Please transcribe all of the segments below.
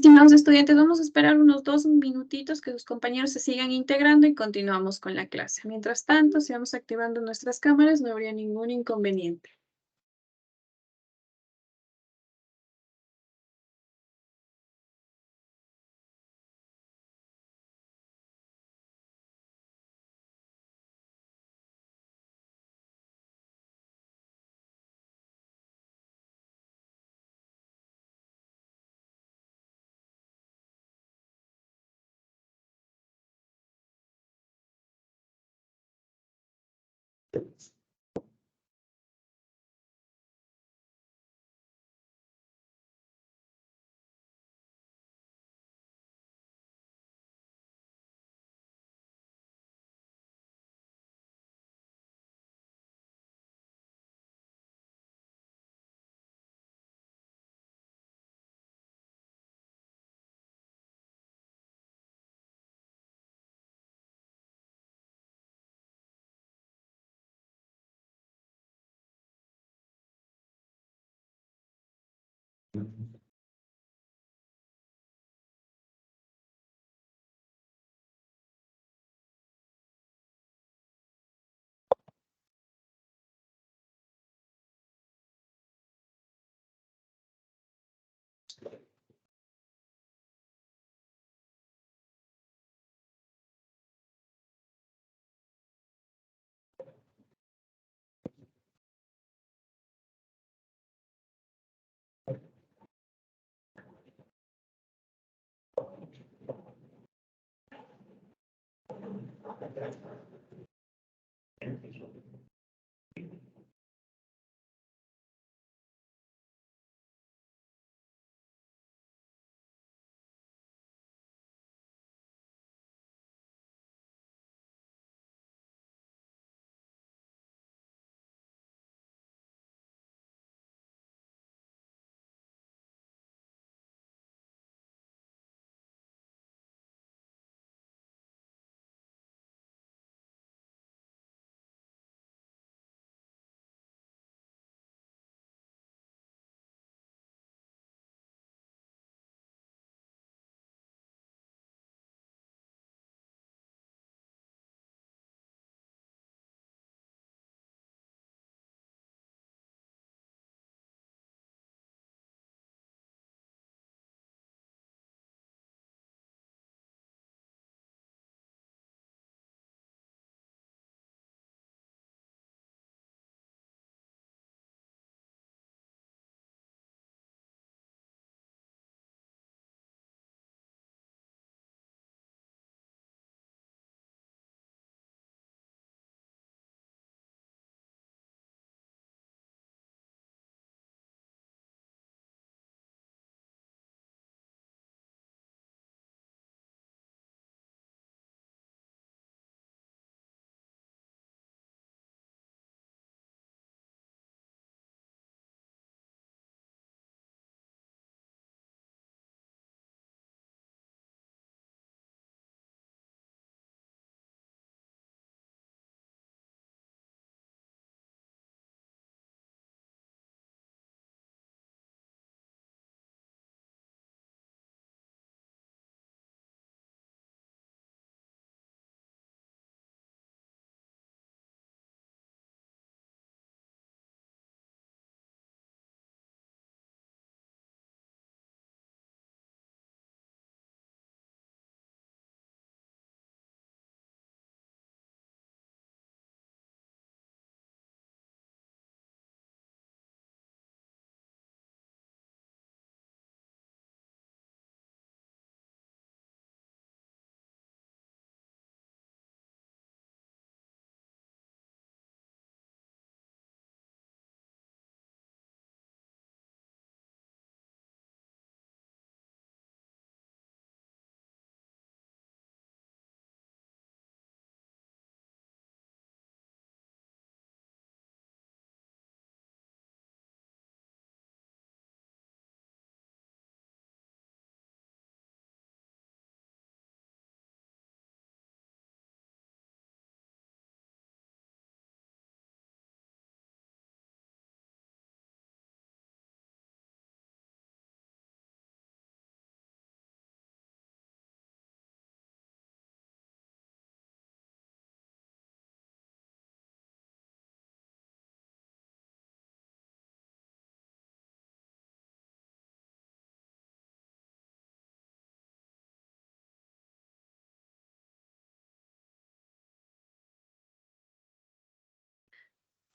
estimados estudiantes, vamos a esperar unos 2 minutitos que sus compañeros se sigan integrando y continuamos con la clase. Mientras tanto, si vamos activando nuestras cámaras, no habría ningún inconveniente.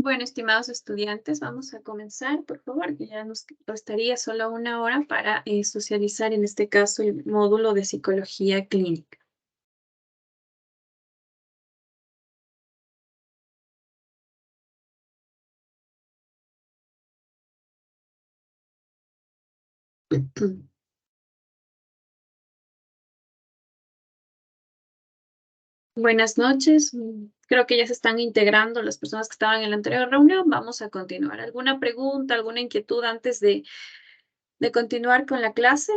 Bueno, estimados estudiantes, vamos a comenzar, por favor, que ya nos restaría solo una hora para socializar, en este caso, el módulo de psicología clínica. Buenas noches. Creo que ya se están integrando las personas que estaban en la anterior reunión. Vamos a continuar. ¿Alguna pregunta, alguna inquietud antes de continuar con la clase?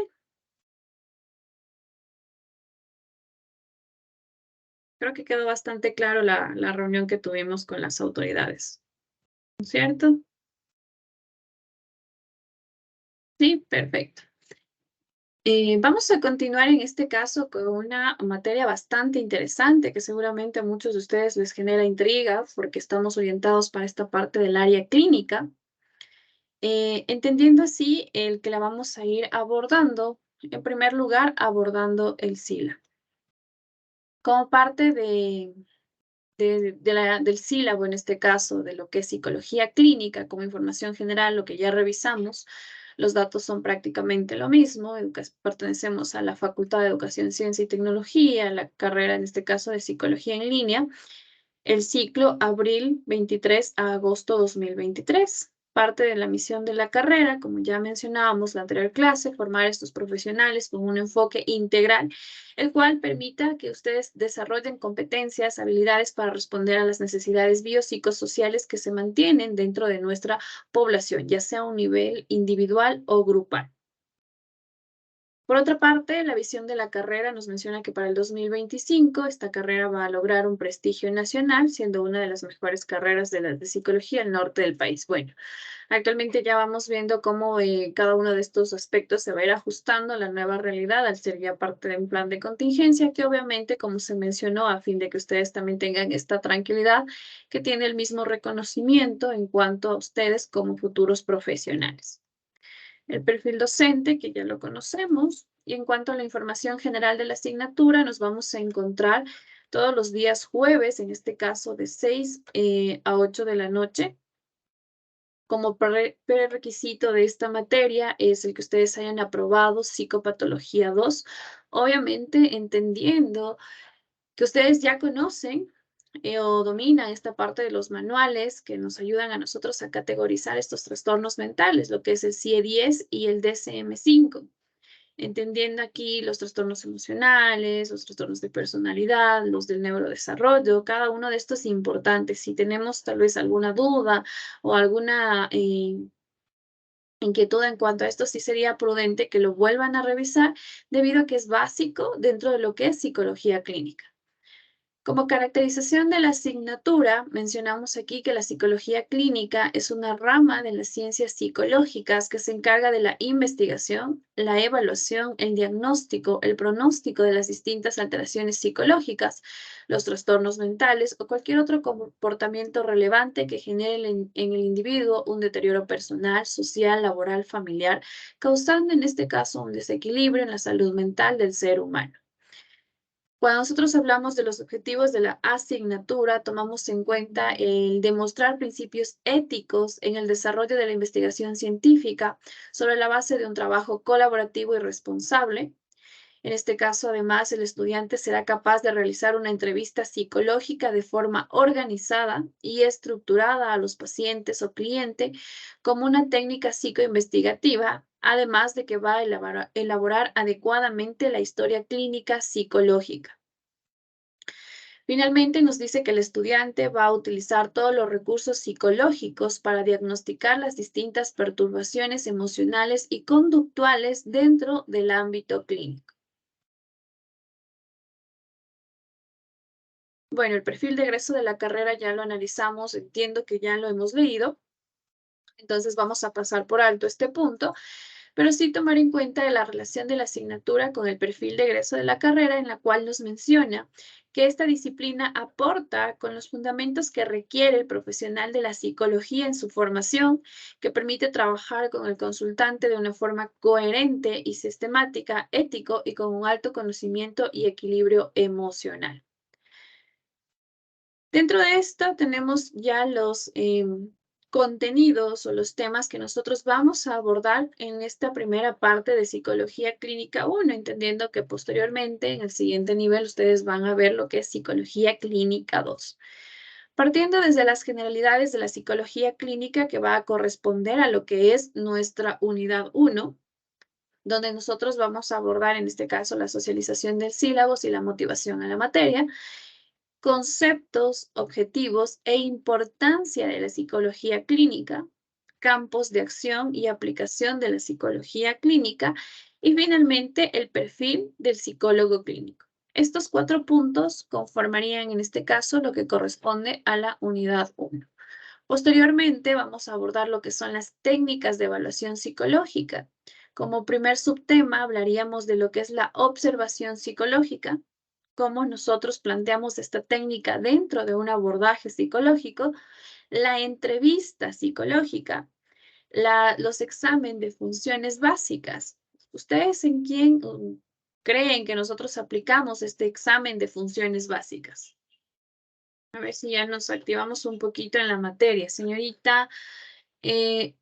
Creo que quedó bastante claro la reunión que tuvimos con las autoridades, ¿no es cierto? Sí, perfecto. Vamos a continuar en este caso con una materia bastante interesante que seguramente a muchos de ustedes les genera intriga porque estamos orientados para esta parte del área clínica, entendiendo así el que la vamos a ir abordando, en primer lugar, abordando el SILA. Como parte del sílabo, en este caso, de lo que es psicología clínica, como información general, lo que ya revisamos, los datos son prácticamente lo mismo. Pertenecemos a la Facultad de Educación, Ciencia y Tecnología, la carrera, en este caso, de psicología en línea. El ciclo abril 23 a agosto 2023. Parte de la misión de la carrera, como ya mencionábamos en la anterior clase, formar a estos profesionales con un enfoque integral, el cual permita que ustedes desarrollen competencias, habilidades para responder a las necesidades biopsicosociales que se mantienen dentro de nuestra población, ya sea a un nivel individual o grupal. Por otra parte, la visión de la carrera nos menciona que para el 2025 esta carrera va a lograr un prestigio nacional, siendo una de las mejores carreras de psicología al norte del país. Bueno, actualmente ya vamos viendo cómo cada uno de estos aspectos se va a ir ajustando a la nueva realidad al ser ya parte de un plan de contingencia que obviamente, como se mencionó, a fin de que ustedes también tengan esta tranquilidad, que tiene el mismo reconocimiento en cuanto a ustedes como futuros profesionales. El perfil docente, que ya lo conocemos, y en cuanto a la información general de la asignatura, nos vamos a encontrar todos los días jueves, en este caso de 6 a 8 de la noche. Como prerequisito de esta materia es el que ustedes hayan aprobado Psicopatología 2, obviamente entendiendo que ustedes ya conocen o dominan esta parte de los manuales que nos ayudan a nosotros a categorizar estos trastornos mentales, lo que es el CIE-10 y el DSM-5, entendiendo aquí los trastornos emocionales, los trastornos de personalidad, los del neurodesarrollo. Cada uno de estos es importante. Si tenemos tal vez alguna duda o alguna inquietud en cuanto a esto, sí sería prudente que lo vuelvan a revisar debido a que es básico dentro de lo que es psicología clínica. Como caracterización de la asignatura, mencionamos aquí que la psicología clínica es una rama de las ciencias psicológicas que se encarga de la investigación, la evaluación, el diagnóstico, el pronóstico de las distintas alteraciones psicológicas, los trastornos mentales o cualquier otro comportamiento relevante que genere en el individuo un deterioro personal, social, laboral, familiar, causando en este caso un desequilibrio en la salud mental del ser humano. Cuando nosotros hablamos de los objetivos de la asignatura, tomamos en cuenta el demostrar principios éticos en el desarrollo de la investigación científica sobre la base de un trabajo colaborativo y responsable. En este caso, además, el estudiante será capaz de realizar una entrevista psicológica de forma organizada y estructurada a los pacientes o cliente como una técnica psicoinvestigativa, además de que va a elaborar adecuadamente la historia clínica psicológica. Finalmente, nos dice que el estudiante va a utilizar todos los recursos psicológicos para diagnosticar las distintas perturbaciones emocionales y conductuales dentro del ámbito clínico. Bueno, el perfil de egreso de la carrera ya lo analizamos, entiendo que ya lo hemos leído, entonces vamos a pasar por alto este punto, pero sí tomar en cuenta la relación de la asignatura con el perfil de egreso de la carrera, en la cual nos menciona que esta disciplina aporta con los fundamentos que requiere el profesional de la psicología en su formación, que permite trabajar con el consultante de una forma coherente y sistemática, ético y con un alto conocimiento y equilibrio emocional. Dentro de esto tenemos ya los contenidos o los temas que nosotros vamos a abordar en esta primera parte de Psicología Clínica 1, entendiendo que posteriormente en el siguiente nivel ustedes van a ver lo que es Psicología Clínica 2. Partiendo desde las generalidades de la psicología clínica que va a corresponder a lo que es nuestra unidad 1, donde nosotros vamos a abordar en este caso la socialización del sílabus y la motivación a la materia, conceptos, objetivos e importancia de la psicología clínica, campos de acción y aplicación de la psicología clínica y finalmente el perfil del psicólogo clínico. Estos 4 puntos conformarían en este caso lo que corresponde a la unidad 1. Posteriormente vamos a abordar lo que son las técnicas de evaluación psicológica. Como primer subtema hablaríamos de lo que es la observación psicológica, cómo nosotros planteamos esta técnica dentro de un abordaje psicológico, la entrevista psicológica, los exámenes de funciones básicas. ¿Ustedes en quién creen que nosotros aplicamos este examen de funciones básicas? A ver si ya nos activamos un poquito en la materia. Señorita eh,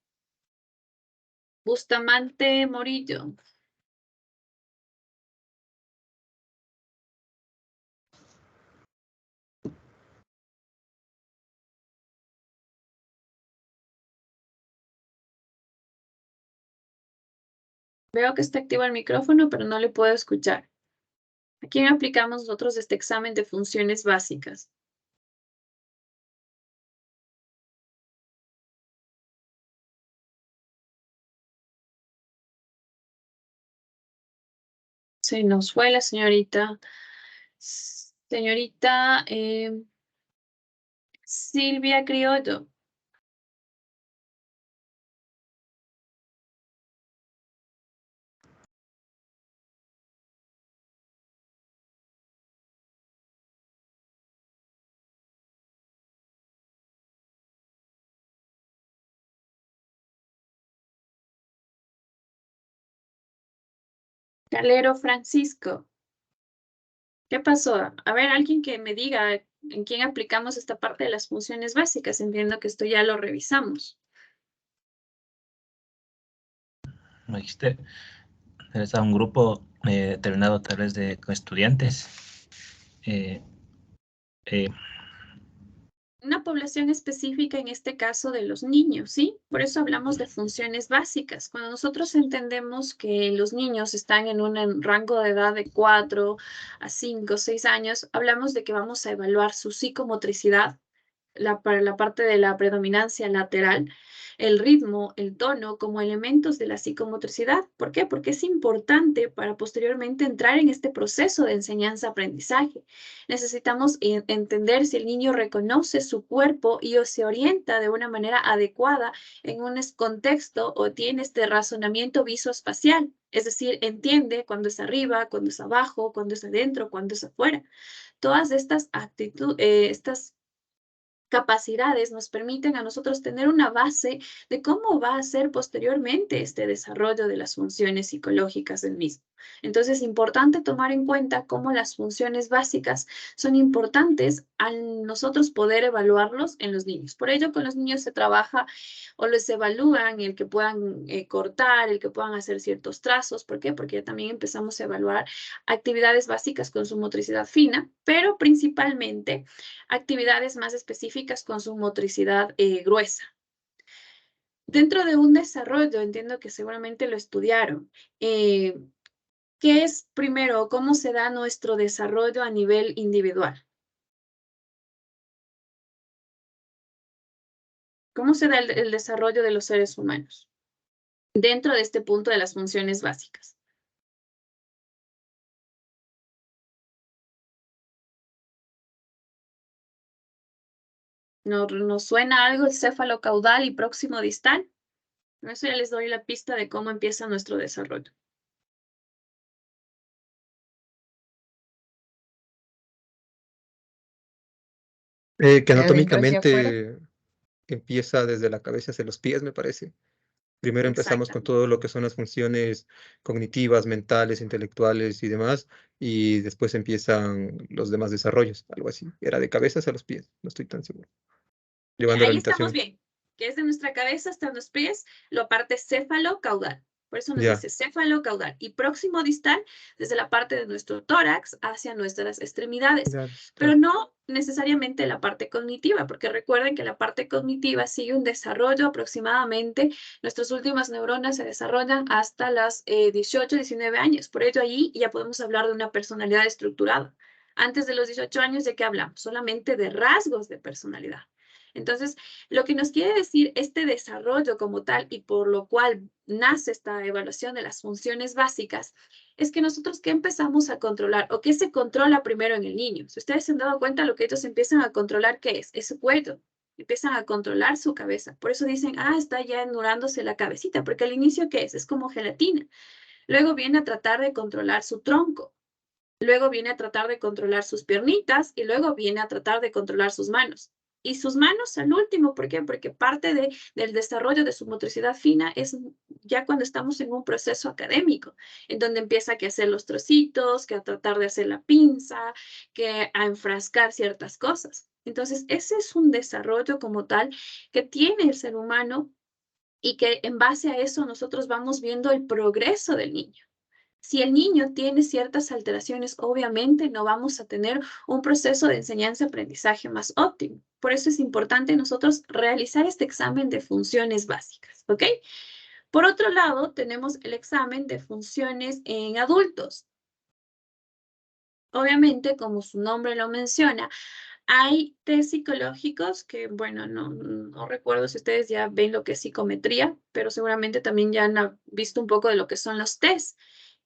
Bustamante Morillo. Veo que está activo el micrófono, pero no le puedo escuchar. ¿A quién aplicamos nosotros este examen de funciones básicas? Se nos fue la señorita. Señorita Silvia Criollo. Calero Francisco. ¿Qué pasó? A ver, alguien que me diga en quién aplicamos esta parte de las funciones básicas. Entiendo que esto ya lo revisamos. Magister, eres a un grupo determinado tal vez de estudiantes. Eh, eh, Una población específica, en este caso de los niños, ¿sí? Por eso hablamos de funciones básicas. Cuando nosotros entendemos que los niños están en un rango de edad de 4 a 5, 6 años, hablamos de que vamos a evaluar su psicomotricidad, para la parte de la predominancia lateral, el ritmo, el tono como elementos de la psicomotricidad. ¿Por qué? Porque es importante para posteriormente entrar en este proceso de enseñanza-aprendizaje. Necesitamos entender si el niño reconoce su cuerpo y o se orienta de una manera adecuada en un contexto o tiene este razonamiento visoespacial. Es decir, entiende cuando es arriba, cuando es abajo, cuando es adentro, cuando es afuera. Todas estas actitudes, estas capacidades nos permiten a nosotros tener una base de cómo va a ser posteriormente este desarrollo de las funciones psicológicas del mismo. Entonces, es importante tomar en cuenta cómo las funciones básicas son importantes al nosotros poder evaluarlos en los niños. Por ello, con los niños se trabaja o les evalúan el que puedan cortar, el que puedan hacer ciertos trazos. ¿Por qué? Porque ya también empezamos a evaluar actividades básicas con su motricidad fina, pero principalmente actividades más específicas con su motricidad gruesa. Dentro de un desarrollo, entiendo que seguramente lo estudiaron. ¿Qué es primero? ¿Cómo se da nuestro desarrollo a nivel individual? ¿Cómo se da el desarrollo de los seres humanos dentro de este punto de las funciones básicas? ¿Nos suena algo el céfalo caudal y próximo distal? Con eso ya les doy la pista de cómo empieza nuestro desarrollo. Que anatómicamente empieza desde la cabeza hacia los pies, me parece. Primero empezamos con todo lo que son las funciones cognitivas, mentales, intelectuales y demás, y después empiezan los demás desarrollos, algo así. Era de cabezas a los pies, no estoy tan seguro. Llevando la Ahí estamos orientación. bien, que es de nuestra cabeza hasta los pies, la parte céfalo-caudal. Por eso nos Ya, dice céfalo-caudal. Y próximo distal, desde la parte de nuestro tórax hacia nuestras extremidades. ya Pero está. no necesariamente la parte cognitiva, porque recuerden que la parte cognitiva sigue un desarrollo aproximadamente, nuestras últimas neuronas se desarrollan hasta las 18, 19 años. Por ello, ahí ya podemos hablar de una personalidad estructurada. Antes de los 18 años, ¿de qué hablamos? Solamente de rasgos de personalidad. Entonces, lo que nos quiere decir este desarrollo como tal y por lo cual nace esta evaluación de las funciones básicas es que nosotros qué empezamos a controlar o qué se controla primero en el niño. Si ustedes se han dado cuenta, lo que ellos empiezan a controlar, ¿qué es? Es su cuello. Empiezan a controlar su cabeza. Por eso dicen, está ya enurándose la cabecita, porque al inicio, ¿qué es? Es como gelatina. Luego viene a tratar de controlar su tronco. Luego viene a tratar de controlar sus piernitas y luego viene a tratar de controlar sus manos. Y sus manos al último, ¿por qué? Porque parte del desarrollo de su motricidad fina es ya cuando estamos en un proceso académico, en donde empieza que a hacer los trocitos, que a tratar de hacer la pinza, que a enfrascar ciertas cosas. Entonces, ese es un desarrollo como tal que tiene el ser humano y que en base a eso nosotros vamos viendo el progreso del niño. Si el niño tiene ciertas alteraciones, obviamente no vamos a tener un proceso de enseñanza-aprendizaje más óptimo. Por eso es importante nosotros realizar este examen de funciones básicas, ¿ok? Por otro lado, tenemos el examen de funciones en adultos. Obviamente, como su nombre lo menciona, hay test psicológicos que, bueno, no recuerdo si ustedes ya ven lo que es psicometría, pero seguramente también ya han visto un poco de lo que son los tests.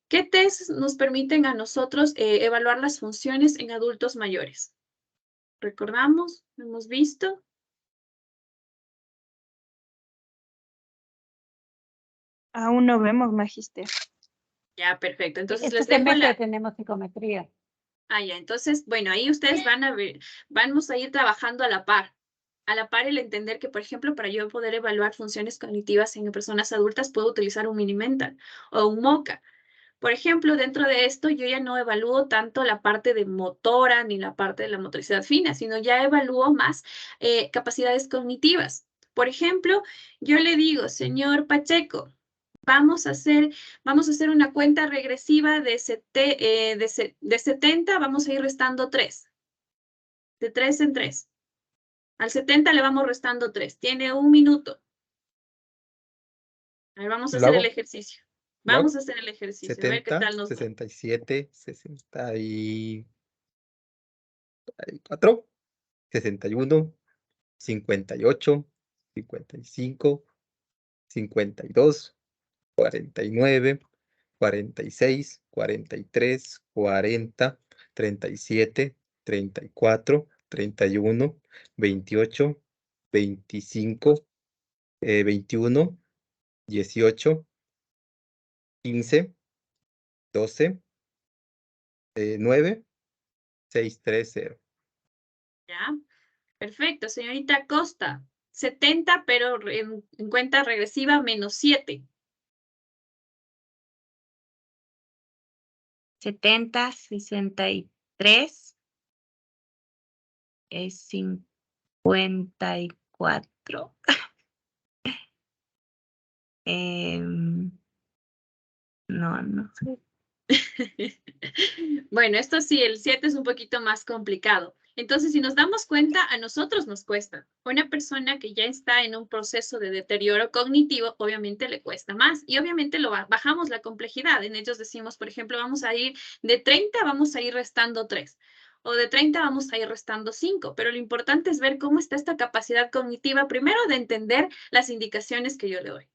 ¿Qué test nos permiten a nosotros evaluar las funciones en adultos mayores? ¿Recordamos? ¿Hemos visto? Aún no vemos, magister. Ya, perfecto. Entonces Este les dejo semestre tenemos psicometría. Ya. Entonces, bueno, ahí ustedes van a ver, vamos a ir trabajando a la par. A la par el entender que, por ejemplo, para yo poder evaluar funciones cognitivas en personas adultas, puedo utilizar un mini mental o un MOCA. Por ejemplo, dentro de esto yo ya no evalúo tanto la parte de motora ni la parte de la motricidad fina, sino ya evalúo más capacidades cognitivas. Por ejemplo, yo le digo, señor Pacheco, vamos a hacer una cuenta regresiva de 70, vamos a ir restando 3. De 3 en 3. Al 70 le vamos restando 3. Tiene 1 minuto. A ver, vamos a hacer el ejercicio. Vamos a hacer el ejercicio, a ver qué 70, tal nos va. 67, 64, 61, 58, 55, 52, 49, 46, 43, 40, 37, 34, 31, 28, 25, 21, 18, 15, 12, 9, 6, 3, 0. Ya, perfecto, señorita Costa. 70, pero en cuenta regresiva, menos 7. 70, 63, es 54. No sé. Bueno, esto sí, el 7 es un poquito más complicado. Entonces, si nos damos cuenta, a nosotros nos cuesta. Una persona que ya está en un proceso de deterioro cognitivo, obviamente le cuesta más. Y obviamente bajamos la complejidad. En ellos decimos, por ejemplo, vamos a ir de 30, vamos a ir restando 3. O de 30 vamos a ir restando 5. Pero lo importante es ver cómo está esta capacidad cognitiva, primero de entender las indicaciones que yo le doy.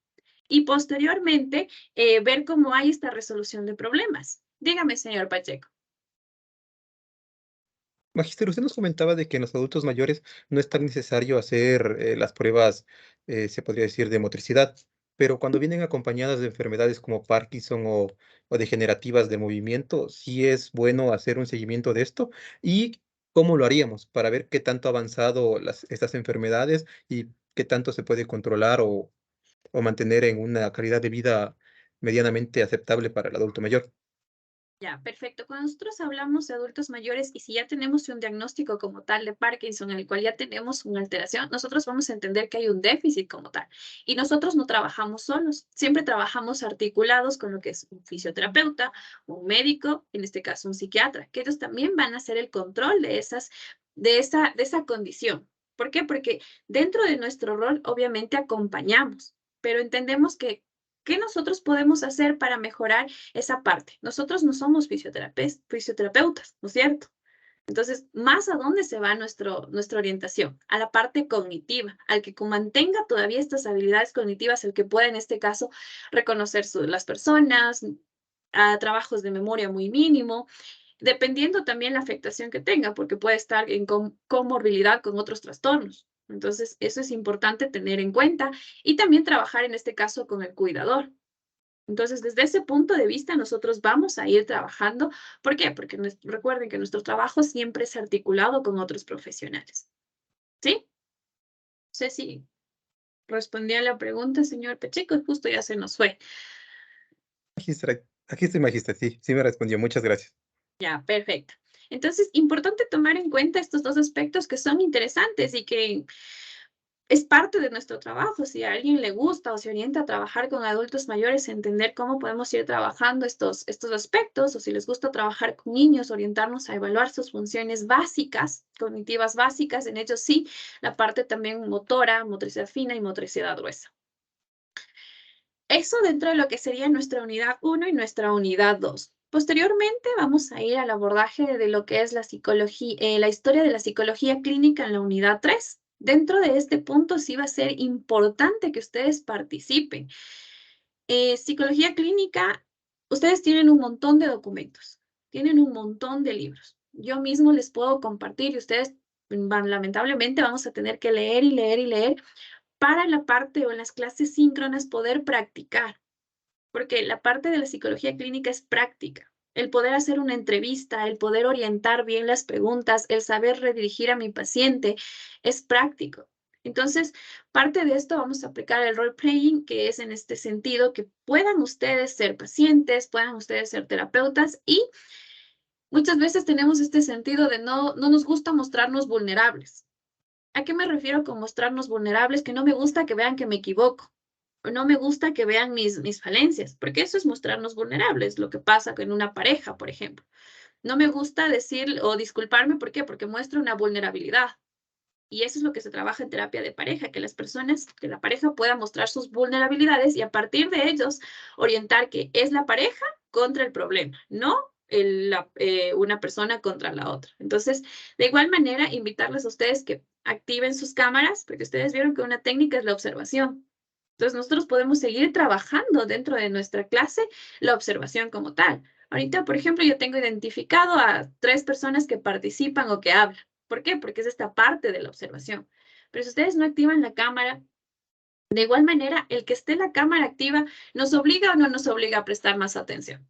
Y posteriormente, ver cómo hay esta resolución de problemas. Dígame, señor Pacheco. Magister, usted nos comentaba de que en los adultos mayores no es tan necesario hacer las pruebas, se podría decir, de motricidad, pero cuando vienen acompañadas de enfermedades como Parkinson o degenerativas de movimiento, sí es bueno hacer un seguimiento de esto. ¿Y cómo lo haríamos para ver qué tanto ha avanzado estas enfermedades y qué tanto se puede controlar o o mantener en una calidad de vida medianamente aceptable para el adulto mayor. Ya, perfecto. Cuando nosotros hablamos de adultos mayores y si ya tenemos un diagnóstico como tal de Parkinson, en el cual ya tenemos una alteración, nosotros vamos a entender que hay un déficit como tal. Y nosotros no trabajamos solos, siempre trabajamos articulados con lo que es un fisioterapeuta, un médico, en este caso un psiquiatra, que ellos también van a hacer el control de esa condición. ¿Por qué? Porque dentro de nuestro rol, obviamente, acompañamos, pero entendemos que ¿qué nosotros podemos hacer para mejorar esa parte? Nosotros no somos fisioterapeutas, ¿no es cierto? Entonces, ¿más a dónde se va nuestra orientación? A la parte cognitiva, al que mantenga todavía estas habilidades cognitivas, el que pueda en este caso reconocer las personas, a trabajos de memoria muy mínimo, dependiendo también la afectación que tenga, porque puede estar en comorbilidad con otros trastornos. Entonces, eso es importante tener en cuenta y también trabajar en este caso con el cuidador. Entonces, desde ese punto de vista, nosotros vamos a ir trabajando. ¿Por qué? Porque recuerden que nuestro trabajo siempre es articulado con otros profesionales. ¿Sí? No sé si respondí a la pregunta, señor Pacheco, justo ya se nos fue. Magistra, aquí estoy, magistra, sí, sí me respondió, muchas gracias. Ya, perfecto. Entonces, importante tomar en cuenta estos dos aspectos que son interesantes y que es parte de nuestro trabajo. Si a alguien le gusta o se orienta a trabajar con adultos mayores, entender cómo podemos ir trabajando estos aspectos, o si les gusta trabajar con niños, orientarnos a evaluar sus funciones básicas, cognitivas básicas, en ellos sí, la parte también motora, motricidad fina y motricidad gruesa. Eso dentro de lo que sería nuestra unidad 1 y nuestra unidad 2. Posteriormente vamos a ir al abordaje de lo que es la psicología, la historia de la psicología clínica en la unidad 3. Dentro de este punto sí va a ser importante que ustedes participen. Psicología clínica, ustedes tienen un montón de documentos, tienen un montón de libros. Yo mismo les puedo compartir y ustedes lamentablemente vamos a tener que leer y leer y leer para la parte o en las clases síncronas poder practicar, porque la parte de la psicología clínica es práctica. El poder hacer una entrevista, el poder orientar bien las preguntas, el saber redirigir a mi paciente, es práctico. Entonces, parte de esto vamos a aplicar el role playing, que es en este sentido que puedan ustedes ser pacientes, puedan ustedes ser terapeutas y muchas veces tenemos este sentido de no nos gusta mostrarnos vulnerables. ¿A qué me refiero con mostrarnos vulnerables? Que no me gusta que vean que me equivoco. O no me gusta que vean mis falencias, porque eso es mostrarnos vulnerables, lo que pasa con una pareja, por ejemplo. No me gusta decir o disculparme, ¿por qué? Porque muestra una vulnerabilidad. Y eso es lo que se trabaja en terapia de pareja, que las personas, que la pareja pueda mostrar sus vulnerabilidades y a partir de ellos orientar que es la pareja contra el problema, no una persona contra la otra. Entonces, de igual manera, invitarles a ustedes que activen sus cámaras, porque ustedes vieron que una técnica es la observación. Entonces, nosotros podemos seguir trabajando dentro de nuestra clase la observación como tal. Ahorita, por ejemplo, yo tengo identificado a 3 personas que participan o que hablan. ¿Por qué? Porque es esta parte de la observación. Pero si ustedes no activan la cámara, de igual manera, el que esté la cámara activa, ¿nos obliga o no nos obliga a prestar más atención?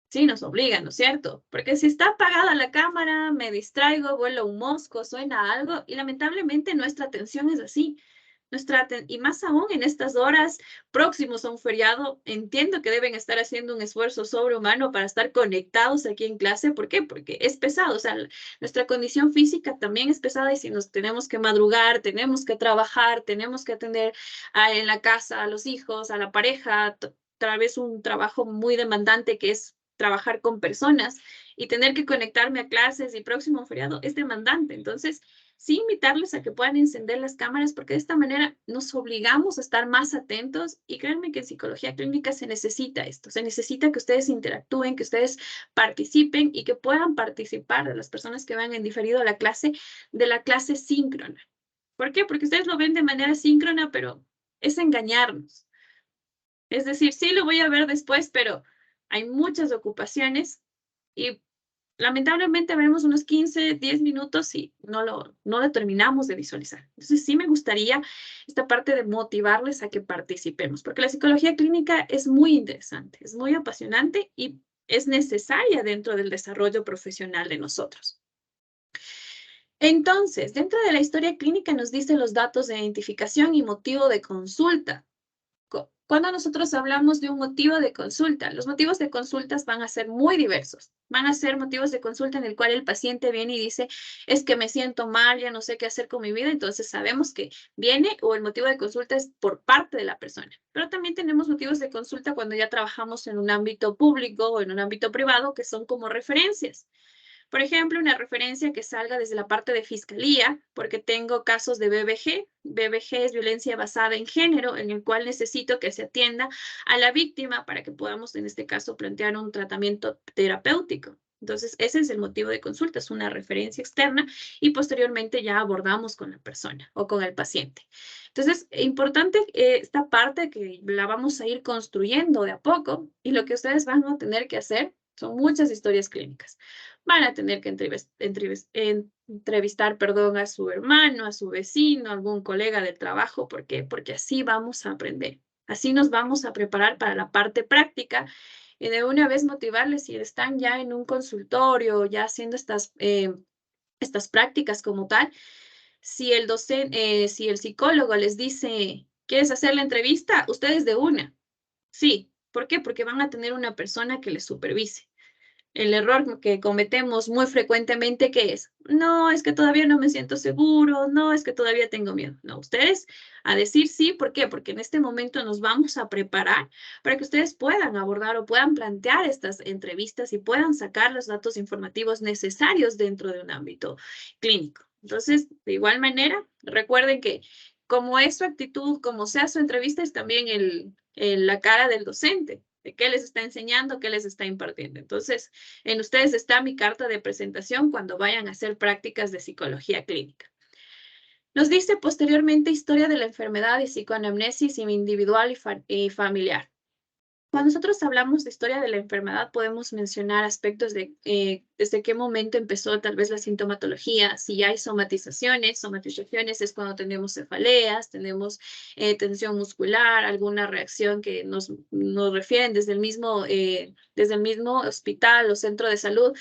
Sí, nos obliga, ¿no es cierto? Porque si está apagada la cámara, me distraigo, vuela un mosco, suena algo, y lamentablemente nuestra atención es así. Y más aún en estas horas próximos a un feriado, entiendo que deben estar haciendo un esfuerzo sobrehumano para estar conectados aquí en clase. ¿Por qué? Porque es pesado, o sea, nuestra condición física también es pesada y si nos tenemos que madrugar, tenemos que trabajar, tenemos que atender en la casa a los hijos, a la pareja, tal vez un trabajo muy demandante que es trabajar con personas y tener que conectarme a clases y próximo feriado es demandante. Entonces, sí invitarles a que puedan encender las cámaras porque de esta manera nos obligamos a estar más atentos y créanme que en psicología clínica se necesita esto, se necesita que ustedes interactúen, que ustedes participen y que puedan participar de las personas que van en diferido a la clase, de la clase síncrona. ¿Por qué? Porque ustedes lo ven de manera síncrona, pero es engañarnos. Es decir, sí lo voy a ver después, pero hay muchas ocupaciones y lamentablemente veremos unos 15, 10 minutos y no lo terminamos de visualizar. Entonces sí me gustaría esta parte de motivarles a que participemos, porque la psicología clínica es muy interesante, es muy apasionante y es necesaria dentro del desarrollo profesional de nosotros. Entonces, dentro de la historia clínica nos dice los datos de identificación y motivo de consulta. Cuando nosotros hablamos de un motivo de consulta, los motivos de consultas van a ser muy diversos. Van a ser motivos de consulta en el cual el paciente viene y dice, es que me siento mal, ya no sé qué hacer con mi vida. Entonces sabemos que viene o el motivo de consulta es por parte de la persona. Pero también tenemos motivos de consulta cuando ya trabajamos en un ámbito público o en un ámbito privado que son como referencias. Por ejemplo, una referencia que salga desde la parte de fiscalía, porque tengo casos de BBG. BBG es violencia basada en género, en el cual necesito que se atienda a la víctima para que podamos, en este caso, plantear un tratamiento terapéutico. Entonces, ese es el motivo de consulta, es una referencia externa y posteriormente ya abordamos con la persona o con el paciente. Entonces, importante esta parte que la vamos a ir construyendo de a poco y lo que ustedes van a tener que hacer son muchas historias clínicas. Van a tener que entrevistar, perdón, a su hermano, a su vecino, a algún colega del trabajo. ¿Por qué? Porque así vamos a aprender. Así nos vamos a preparar para la parte práctica y de una vez motivarles si están ya en un consultorio, ya haciendo estas prácticas como tal. Si el docente, si el psicólogo les dice, ¿quieres hacer la entrevista? Ustedes de una. Sí. ¿Por qué? Porque van a tener una persona que les supervise. El error que cometemos muy frecuentemente, ¿qué es? No, es que todavía no me siento seguro, no, es que todavía tengo miedo. No, ustedes a decir sí, ¿por qué? Porque en este momento nos vamos a preparar para que ustedes puedan abordar o puedan plantear estas entrevistas y puedan sacar los datos informativos necesarios dentro de un ámbito clínico. Entonces, de igual manera, recuerden que como es su actitud, como sea su entrevista, es también la cara del docente, de qué les está enseñando, qué les está impartiendo. Entonces, en ustedes está mi carta de presentación cuando vayan a hacer prácticas de psicología clínica. Nos dice posteriormente historia de la enfermedad y psicoanamnesis individual y familiar. Cuando nosotros hablamos de historia de la enfermedad, podemos mencionar aspectos de desde qué momento empezó tal vez la sintomatología, si hay somatizaciones. Somatizaciones es cuando tenemos cefaleas, tenemos tensión muscular, alguna reacción que nos refieren desde el mismo hospital o centro de salud,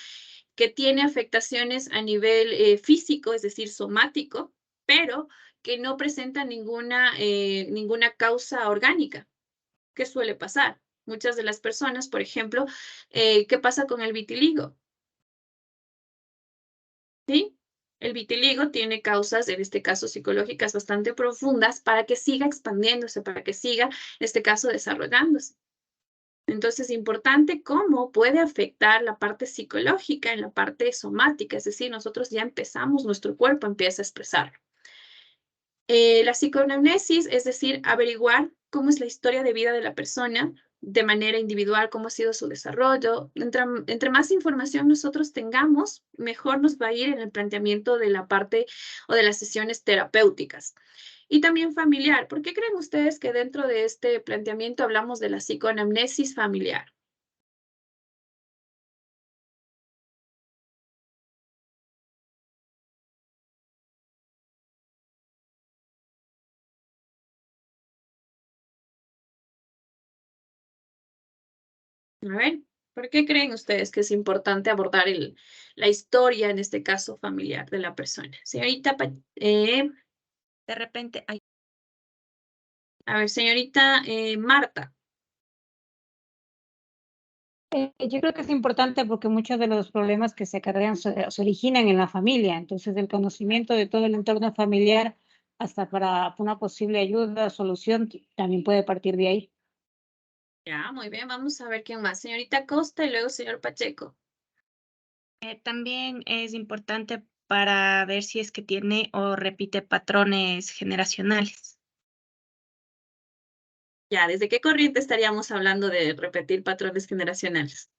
que tiene afectaciones a nivel físico, es decir, somático, pero que no presenta ninguna causa orgánica. ¿Qué suele pasar? Muchas de las personas, por ejemplo, ¿qué pasa con el vitiligo? ¿Sí? El vitiligo tiene causas, en este caso psicológicas, bastante profundas para que siga expandiéndose, para que siga, en este caso, desarrollándose. Entonces, importante cómo puede afectar la parte psicológica en la parte somática, es decir, nosotros ya empezamos, nuestro cuerpo empieza a expresarlo. La psicoanamnesis, es decir, averiguar cómo es la historia de vida de la persona de manera individual, cómo ha sido su desarrollo. Entre más información nosotros tengamos, mejor nos va a ir en el planteamiento de la parte o de las sesiones terapéuticas. Y también familiar. ¿Por qué creen ustedes que dentro de este planteamiento hablamos de la psicoanamnesis familiar? A ver, ¿por qué creen ustedes que es importante abordar la historia, en este caso familiar, de la persona? Señorita, De repente, ay, a ver, señorita Marta. Yo creo que es importante porque muchos de los problemas que se acarrean se originan en la familia. Entonces, el conocimiento de todo el entorno familiar, hasta para una posible ayuda, solución, también puede partir de ahí. Ya, muy bien, vamos a ver quién más. Señorita Costa y luego señor Pacheco. también es importante para ver si es que tiene o repite patrones generacionales. Ya, ¿desde qué corriente estaríamos hablando de repetir patrones generacionales?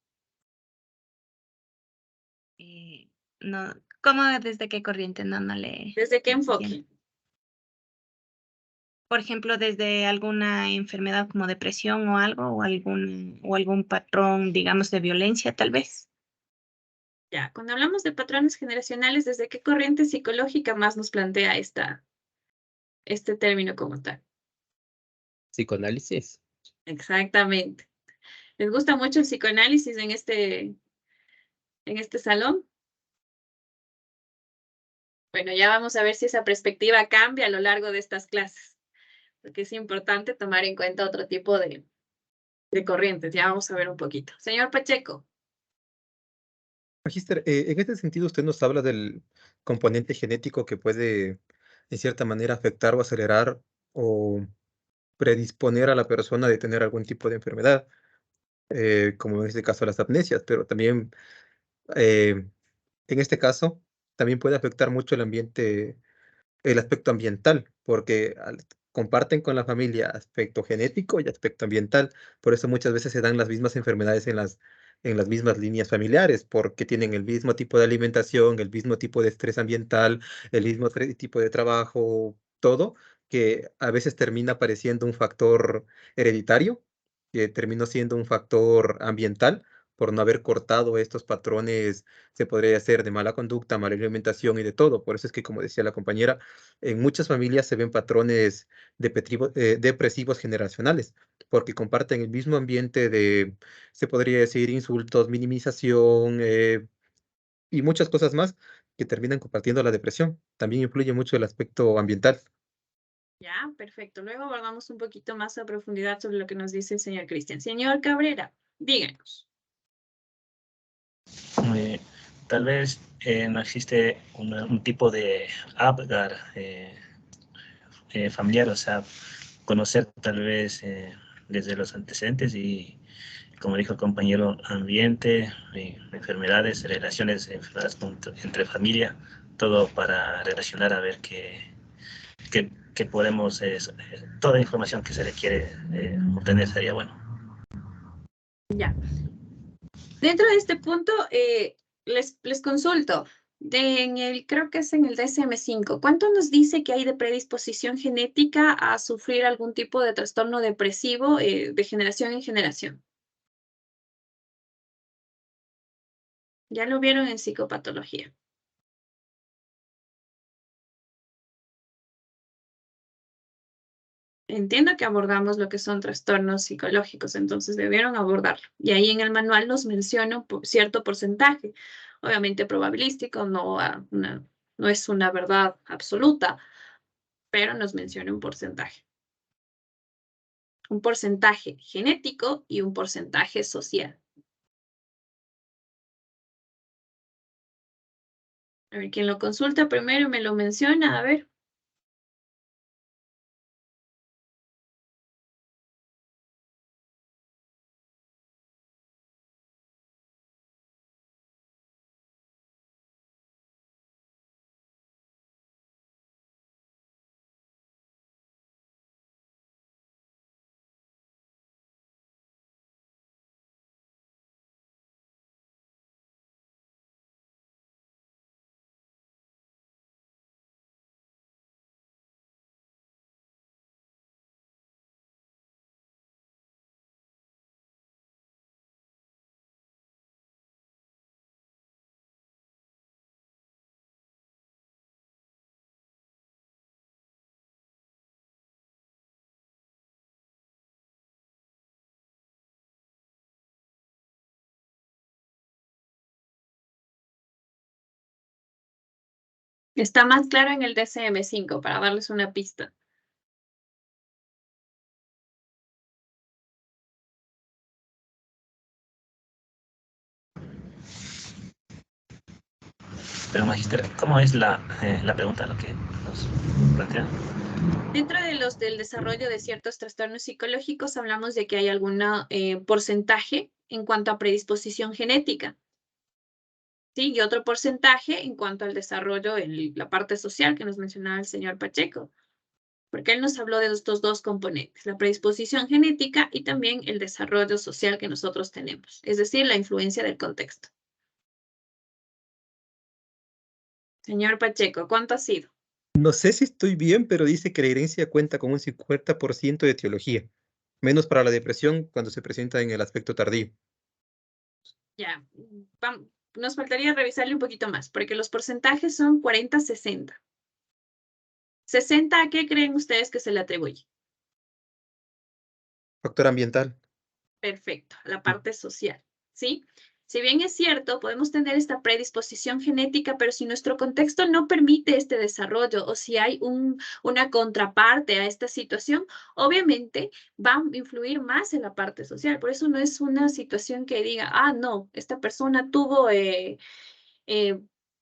No, ¿cómo desde qué corriente? No le ¿Desde qué enfoque? entiendo. Por ejemplo, desde alguna enfermedad como depresión o algo, o algún patrón, digamos, de violencia, tal vez. Ya, cuando hablamos de patrones generacionales, ¿desde qué corriente psicológica más nos plantea este término como tal? Psicoanálisis. Exactamente. ¿Les gusta mucho el psicoanálisis en este salón? Bueno, ya vamos a ver si esa perspectiva cambia a lo largo de estas clases, porque es importante tomar en cuenta otro tipo de corrientes. Ya vamos a ver un poquito. Señor Pacheco. Magíster, en este sentido usted nos habla del componente genético que puede, en cierta manera, afectar o acelerar o predisponer a la persona de tener algún tipo de enfermedad, como en este caso las amnesias, pero también, en este caso, también puede afectar mucho el aspecto ambiental, porque comparten con la familia aspecto genético y aspecto ambiental. Por eso muchas veces se dan las mismas enfermedades en las mismas líneas familiares, porque tienen el mismo tipo de alimentación, el mismo tipo de estrés ambiental, el mismo tipo de trabajo, todo, que a veces termina apareciendo un factor hereditario, que terminó siendo un factor ambiental por no haber cortado estos patrones, se podría hacer de mala conducta, mala alimentación y de todo. Por eso es que, como decía la compañera, en muchas familias se ven patrones depresivos generacionales, porque comparten el mismo ambiente de, se podría decir, insultos, minimización y muchas cosas más que terminan compartiendo la depresión. También influye mucho el aspecto ambiental. Ya, perfecto. Luego abordamos un poquito más a profundidad sobre lo que nos dice el señor Cristian. Señor Cabrera, díganos. Tal vez no existe un tipo de Apgar familiar, o sea, conocer tal vez desde los antecedentes y, como dijo el compañero, ambiente, enfermedades, relaciones, enfermedades entre familia, todo para relacionar a ver qué podemos, toda información que se requiere obtener sería bueno. Ya. Dentro de este punto, les consulto. Creo que es en el DSM-5, ¿cuánto nos dice que hay de predisposición genética a sufrir algún tipo de trastorno depresivo de generación en generación? Ya lo vieron en psicopatología. Entiendo que abordamos lo que son trastornos psicológicos, entonces debieron abordarlo. Y ahí en el manual nos menciona cierto porcentaje, obviamente probabilístico, no es una verdad absoluta, pero nos menciona un porcentaje. Un porcentaje genético y un porcentaje social. A ver, quien lo consulta primero y me lo menciona, a ver. Está más claro en el DSM-5 para darles una pista. Pero, magíster, ¿cómo es la pregunta, lo que nos plantea? Dentro de del desarrollo de ciertos trastornos psicológicos hablamos de que hay algún porcentaje en cuanto a predisposición genética, ¿sí? Y otro porcentaje en cuanto al desarrollo en la parte social que nos mencionaba el señor Pacheco, porque él nos habló de estos dos componentes, la predisposición genética y también el desarrollo social que nosotros tenemos, es decir, la influencia del contexto. Señor Pacheco, ¿cuánto ha sido? No sé si estoy bien, pero dice que la herencia cuenta con un 50% de etiología, menos para la depresión cuando se presenta en el aspecto tardío. Ya, nos faltaría revisarle un poquito más, porque los porcentajes son 40-60. ¿60 a qué creen ustedes que se le atribuye? Factor ambiental. Perfecto, la parte social, ¿sí? Si bien es cierto, podemos tener esta predisposición genética, pero si nuestro contexto no permite este desarrollo o si hay una contraparte a esta situación, obviamente va a influir más en la parte social. Por eso no es una situación que diga, ah, no, esta persona tuvo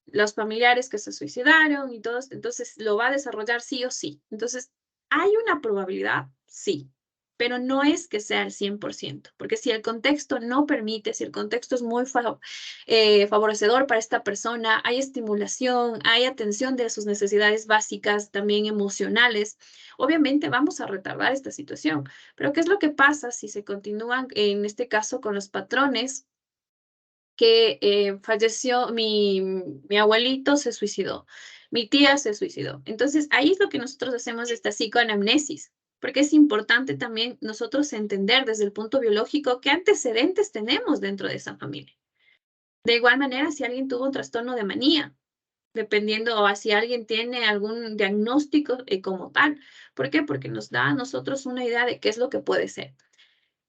los familiares que se suicidaron y todos, entonces lo va a desarrollar sí o sí. Entonces, ¿hay una probabilidad? Sí, pero no es que sea el 100%, porque si el contexto no permite, si el contexto es muy favorecedor para esta persona, hay estimulación, hay atención de sus necesidades básicas, también emocionales, obviamente vamos a retardar esta situación. Pero ¿qué es lo que pasa si se continúan, en este caso, con los patrones? Que falleció, mi abuelito se suicidó, mi tía se suicidó. Entonces, ahí es lo que nosotros hacemos esta psicoanamnesis, porque es importante también nosotros entender desde el punto biológico qué antecedentes tenemos dentro de esa familia. De igual manera, si alguien tuvo un trastorno de manía, dependiendo o si alguien tiene algún diagnóstico como tal. ¿Por qué? Porque nos da a nosotros una idea de qué es lo que puede ser.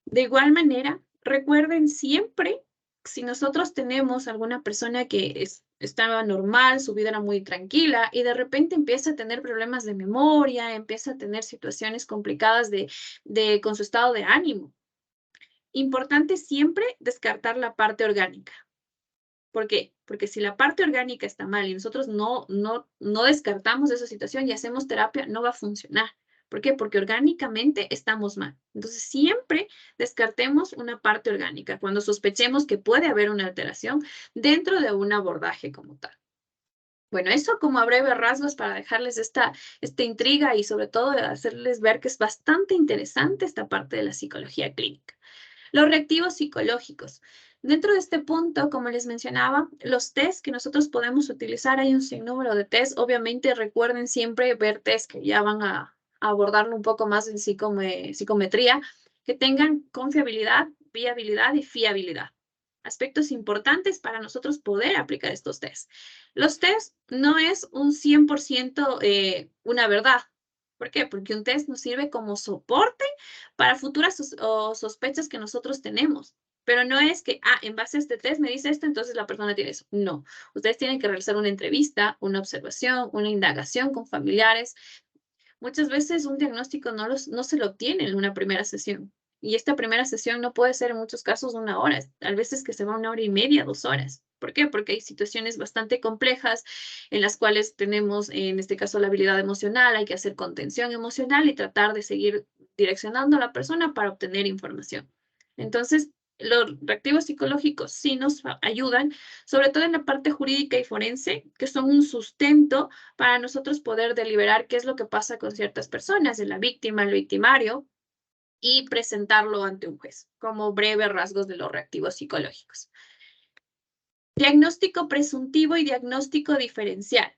De igual manera, recuerden siempre, si nosotros tenemos alguna persona que estaba normal, su vida era muy tranquila y de repente empieza a tener problemas de memoria, empieza a tener situaciones complicadas con su estado de ánimo. Importante siempre descartar la parte orgánica. ¿Por qué? Porque si la parte orgánica está mal y nosotros no descartamos esa situación y hacemos terapia, no va a funcionar. ¿Por qué? Porque orgánicamente estamos mal. Entonces, siempre descartemos una parte orgánica cuando sospechemos que puede haber una alteración dentro de un abordaje como tal. Bueno, eso como a breves rasgos para dejarles esta intriga y sobre todo hacerles ver que es bastante interesante esta parte de la psicología clínica. Los reactivos psicológicos. Dentro de este punto, como les mencionaba, los test que nosotros podemos utilizar, hay un sinnúmero de test. Obviamente recuerden siempre ver test que ya van a abordarlo un poco más en psicometría, que tengan confiabilidad, viabilidad y fiabilidad. Aspectos importantes para nosotros poder aplicar estos tests. Los tests no es un 100% una verdad. ¿Por qué? Porque un test nos sirve como soporte para futuras sospechas que nosotros tenemos. Pero no es que, en base a este test me dice esto, entonces la persona tiene eso. No. Ustedes tienen que realizar una entrevista, una observación, una indagación con familiares. Muchas veces un diagnóstico no se lo obtiene en una primera sesión. Y esta primera sesión no puede ser en muchos casos 1 hora. A veces que se va 1 hora y media, 2 horas. ¿Por qué? Porque hay situaciones bastante complejas en las cuales tenemos, en este caso, la habilidad emocional, hay que hacer contención emocional y tratar de seguir direccionando a la persona para obtener información. Entonces, los reactivos psicológicos sí nos ayudan, sobre todo en la parte jurídica y forense, que son un sustento para nosotros poder deliberar qué es lo que pasa con ciertas personas, de la víctima, el victimario, y presentarlo ante un juez, como breves rasgos de los reactivos psicológicos. Diagnóstico presuntivo y diagnóstico diferencial.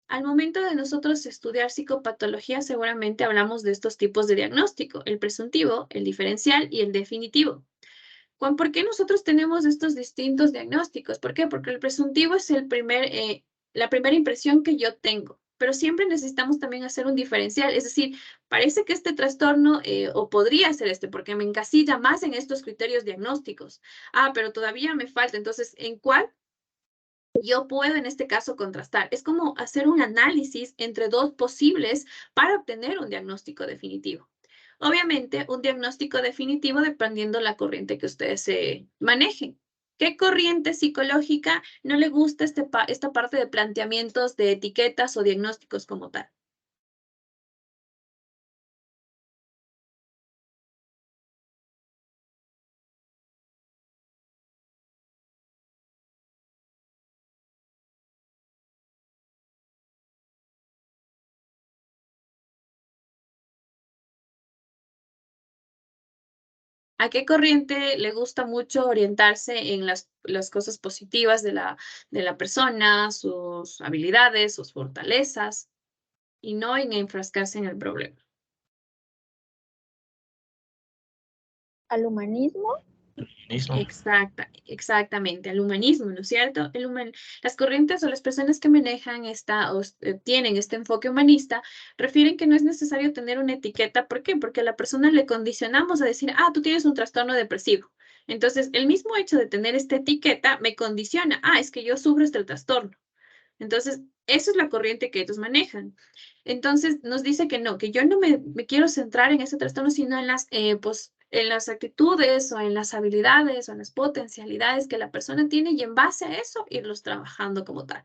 Al momento de nosotros estudiar psicopatología, seguramente hablamos de estos tipos de diagnóstico, el presuntivo, el diferencial y el definitivo. ¿Por qué nosotros tenemos estos distintos diagnósticos? ¿Por qué? Porque el presuntivo es la primera impresión que yo tengo, pero siempre necesitamos también hacer un diferencial, es decir, parece que este trastorno, o podría ser porque me encasilla más en estos criterios diagnósticos. Pero todavía me falta, entonces, ¿en cuál yo puedo en este caso contrastar? Es como hacer un análisis entre dos posibles para obtener un diagnóstico definitivo. Obviamente, un diagnóstico definitivo dependiendo la corriente que ustedes manejen. ¿Qué corriente psicológica no le gusta esta parte de planteamientos de etiquetas o diagnósticos como tal? ¿A qué corriente le gusta mucho orientarse en las cosas positivas de la persona, sus habilidades, sus fortalezas, y no en enfrascarse en el problema? ¿Al humanismo? Humanismo. Exactamente, al humanismo, ¿no es cierto? Las corrientes o las personas que manejan tienen este enfoque humanista refieren que no es necesario tener una etiqueta. ¿Por qué? Porque a la persona le condicionamos a decir, tú tienes un trastorno depresivo. Entonces, el mismo hecho de tener esta etiqueta me condiciona, es que yo sufro este trastorno. Entonces, esa es la corriente que ellos manejan. Entonces, nos dice que no, que yo no me quiero centrar en ese trastorno, sino en en las actitudes o en las habilidades o en las potencialidades que la persona tiene y en base a eso irlos trabajando como tal.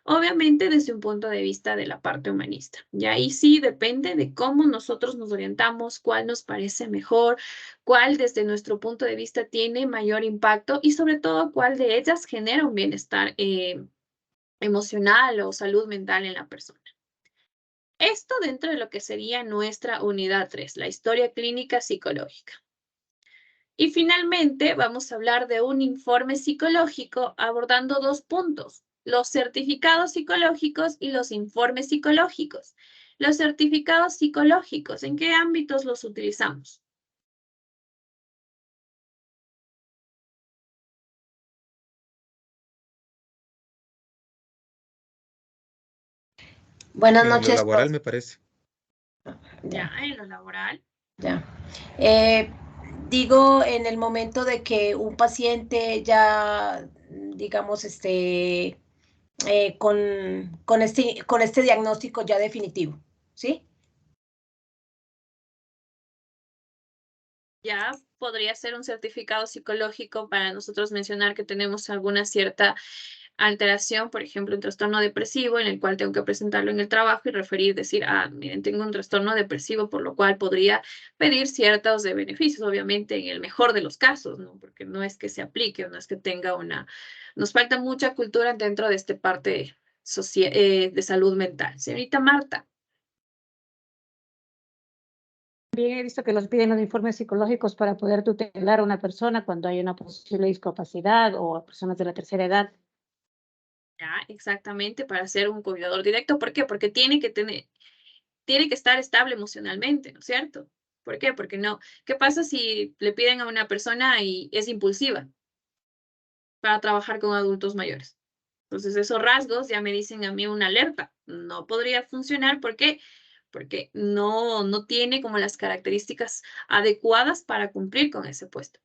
Obviamente desde un punto de vista de la parte humanista. Y ahí sí depende de cómo nosotros nos orientamos, cuál nos parece mejor, cuál desde nuestro punto de vista tiene mayor impacto y sobre todo cuál de ellas genera un bienestar emocional o salud mental en la persona. Esto dentro de lo que sería nuestra unidad 3, la historia clínica psicológica. Y finalmente vamos a hablar de un informe psicológico abordando 2 puntos, los certificados psicológicos y los informes psicológicos. Los certificados psicológicos, ¿en qué ámbitos los utilizamos? Buenas En lo noches, laboral, profe. me parece. Ya, en lo laboral. Ya. Digo, en el momento de que un paciente ya, digamos, con este diagnóstico ya definitivo, ¿sí? Ya podría ser un certificado psicológico para nosotros mencionar que tenemos alguna cierta alteración, por ejemplo, un trastorno depresivo en el cual tengo que presentarlo en el trabajo y decir, miren, tengo un trastorno depresivo, por lo cual podría pedir ciertos de beneficios, obviamente en el mejor de los casos, ¿no? Porque no es que se aplique o no es que tenga nos falta mucha cultura dentro de esta parte de salud mental. Señorita Marta. También he visto que los piden los informes psicológicos para poder tutelar a una persona cuando hay una posible discapacidad o a personas de la tercera edad. Ya, exactamente, para ser un cuidador directo. ¿Por qué? Porque tiene que estar estable emocionalmente, ¿no es cierto? ¿Por qué? Porque no. ¿Qué pasa si le piden a una persona y es impulsiva para trabajar con adultos mayores? Entonces, esos rasgos ya me dicen a mí una alerta. No podría funcionar. ¿Por qué? Porque no tiene como las características adecuadas para cumplir con ese puesto.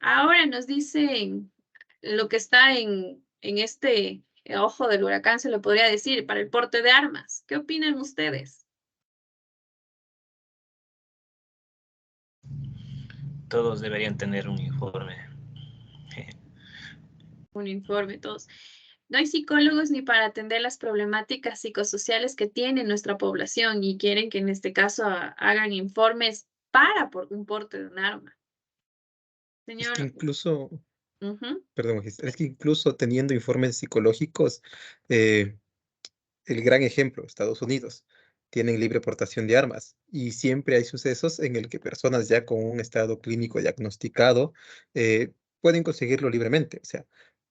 Ahora nos dicen lo que está en este ojo del huracán, se lo podría decir, para el porte de armas. ¿Qué opinan ustedes? Todos deberían tener un informe. Un informe, todos. No hay psicólogos ni para atender las problemáticas psicosociales que tiene nuestra población y quieren que en este caso hagan informes por un porte de un arma. Es que Señor. incluso, Ujú. perdón, es que incluso teniendo informes psicológicos, el gran ejemplo, Estados Unidos, tienen libre portación de armas y siempre hay sucesos en el que personas ya con un estado clínico diagnosticado pueden conseguirlo libremente. O sea,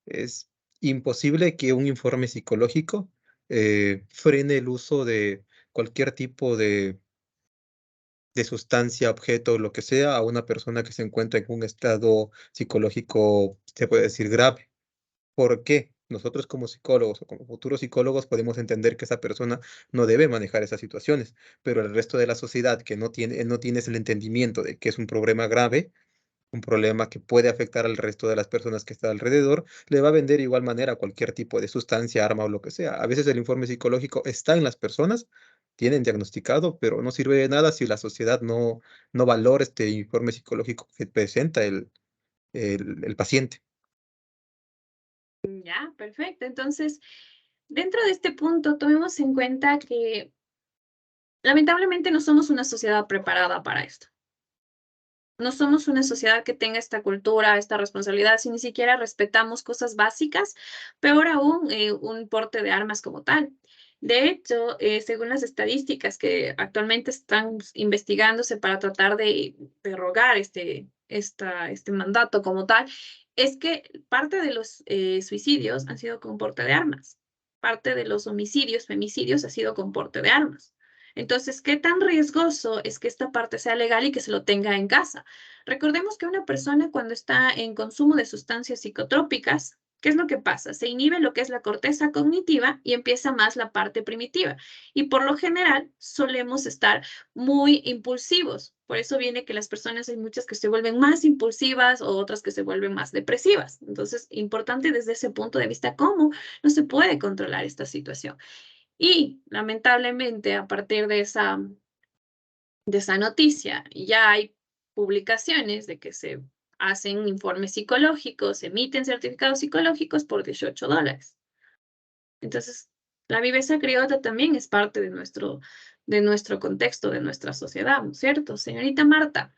es imposible que un informe psicológico frene el uso de cualquier tipo de sustancia, objeto, lo que sea, a una persona que se encuentra en un estado psicológico, se puede decir, grave. ¿Por qué? Nosotros como psicólogos o como futuros psicólogos podemos entender que esa persona no debe manejar esas situaciones, pero el resto de la sociedad que no tiene el entendimiento de que es un problema grave, un problema que puede afectar al resto de las personas que están alrededor, le va a vender de igual manera cualquier tipo de sustancia, arma o lo que sea. A veces el informe psicológico está en las personas, tienen diagnosticado, pero no sirve de nada si la sociedad no valora este informe psicológico que presenta el paciente. Ya, perfecto. Entonces, dentro de este punto, tomemos en cuenta que lamentablemente no somos una sociedad preparada para esto. No somos una sociedad que tenga esta cultura, esta responsabilidad, si ni siquiera respetamos cosas básicas, peor aún un porte de armas como tal. De hecho, según las estadísticas que actualmente están investigándose para tratar de derrogar este mandato como tal, es que parte de los suicidios han sido con porte de armas. Parte de los homicidios, femicidios, ha sido con porte de armas. Entonces, ¿qué tan riesgoso es que esta parte sea legal y que se lo tenga en casa? Recordemos que una persona cuando está en consumo de sustancias psicotrópicas, ¿qué es lo que pasa? Se inhibe lo que es la corteza cognitiva y empieza más la parte primitiva. Y por lo general solemos estar muy impulsivos. Por eso viene que las personas, hay muchas que se vuelven más impulsivas o otras que se vuelven más depresivas. Entonces, importante desde ese punto de vista, ¿cómo no se puede controlar esta situación? Y lamentablemente, a partir de esa noticia, ya hay publicaciones de que se hacen informes psicológicos, se emiten certificados psicológicos por $18. Entonces, la viveza criolla también es parte de nuestro contexto, de nuestra sociedad, ¿no es cierto? Señorita Marta.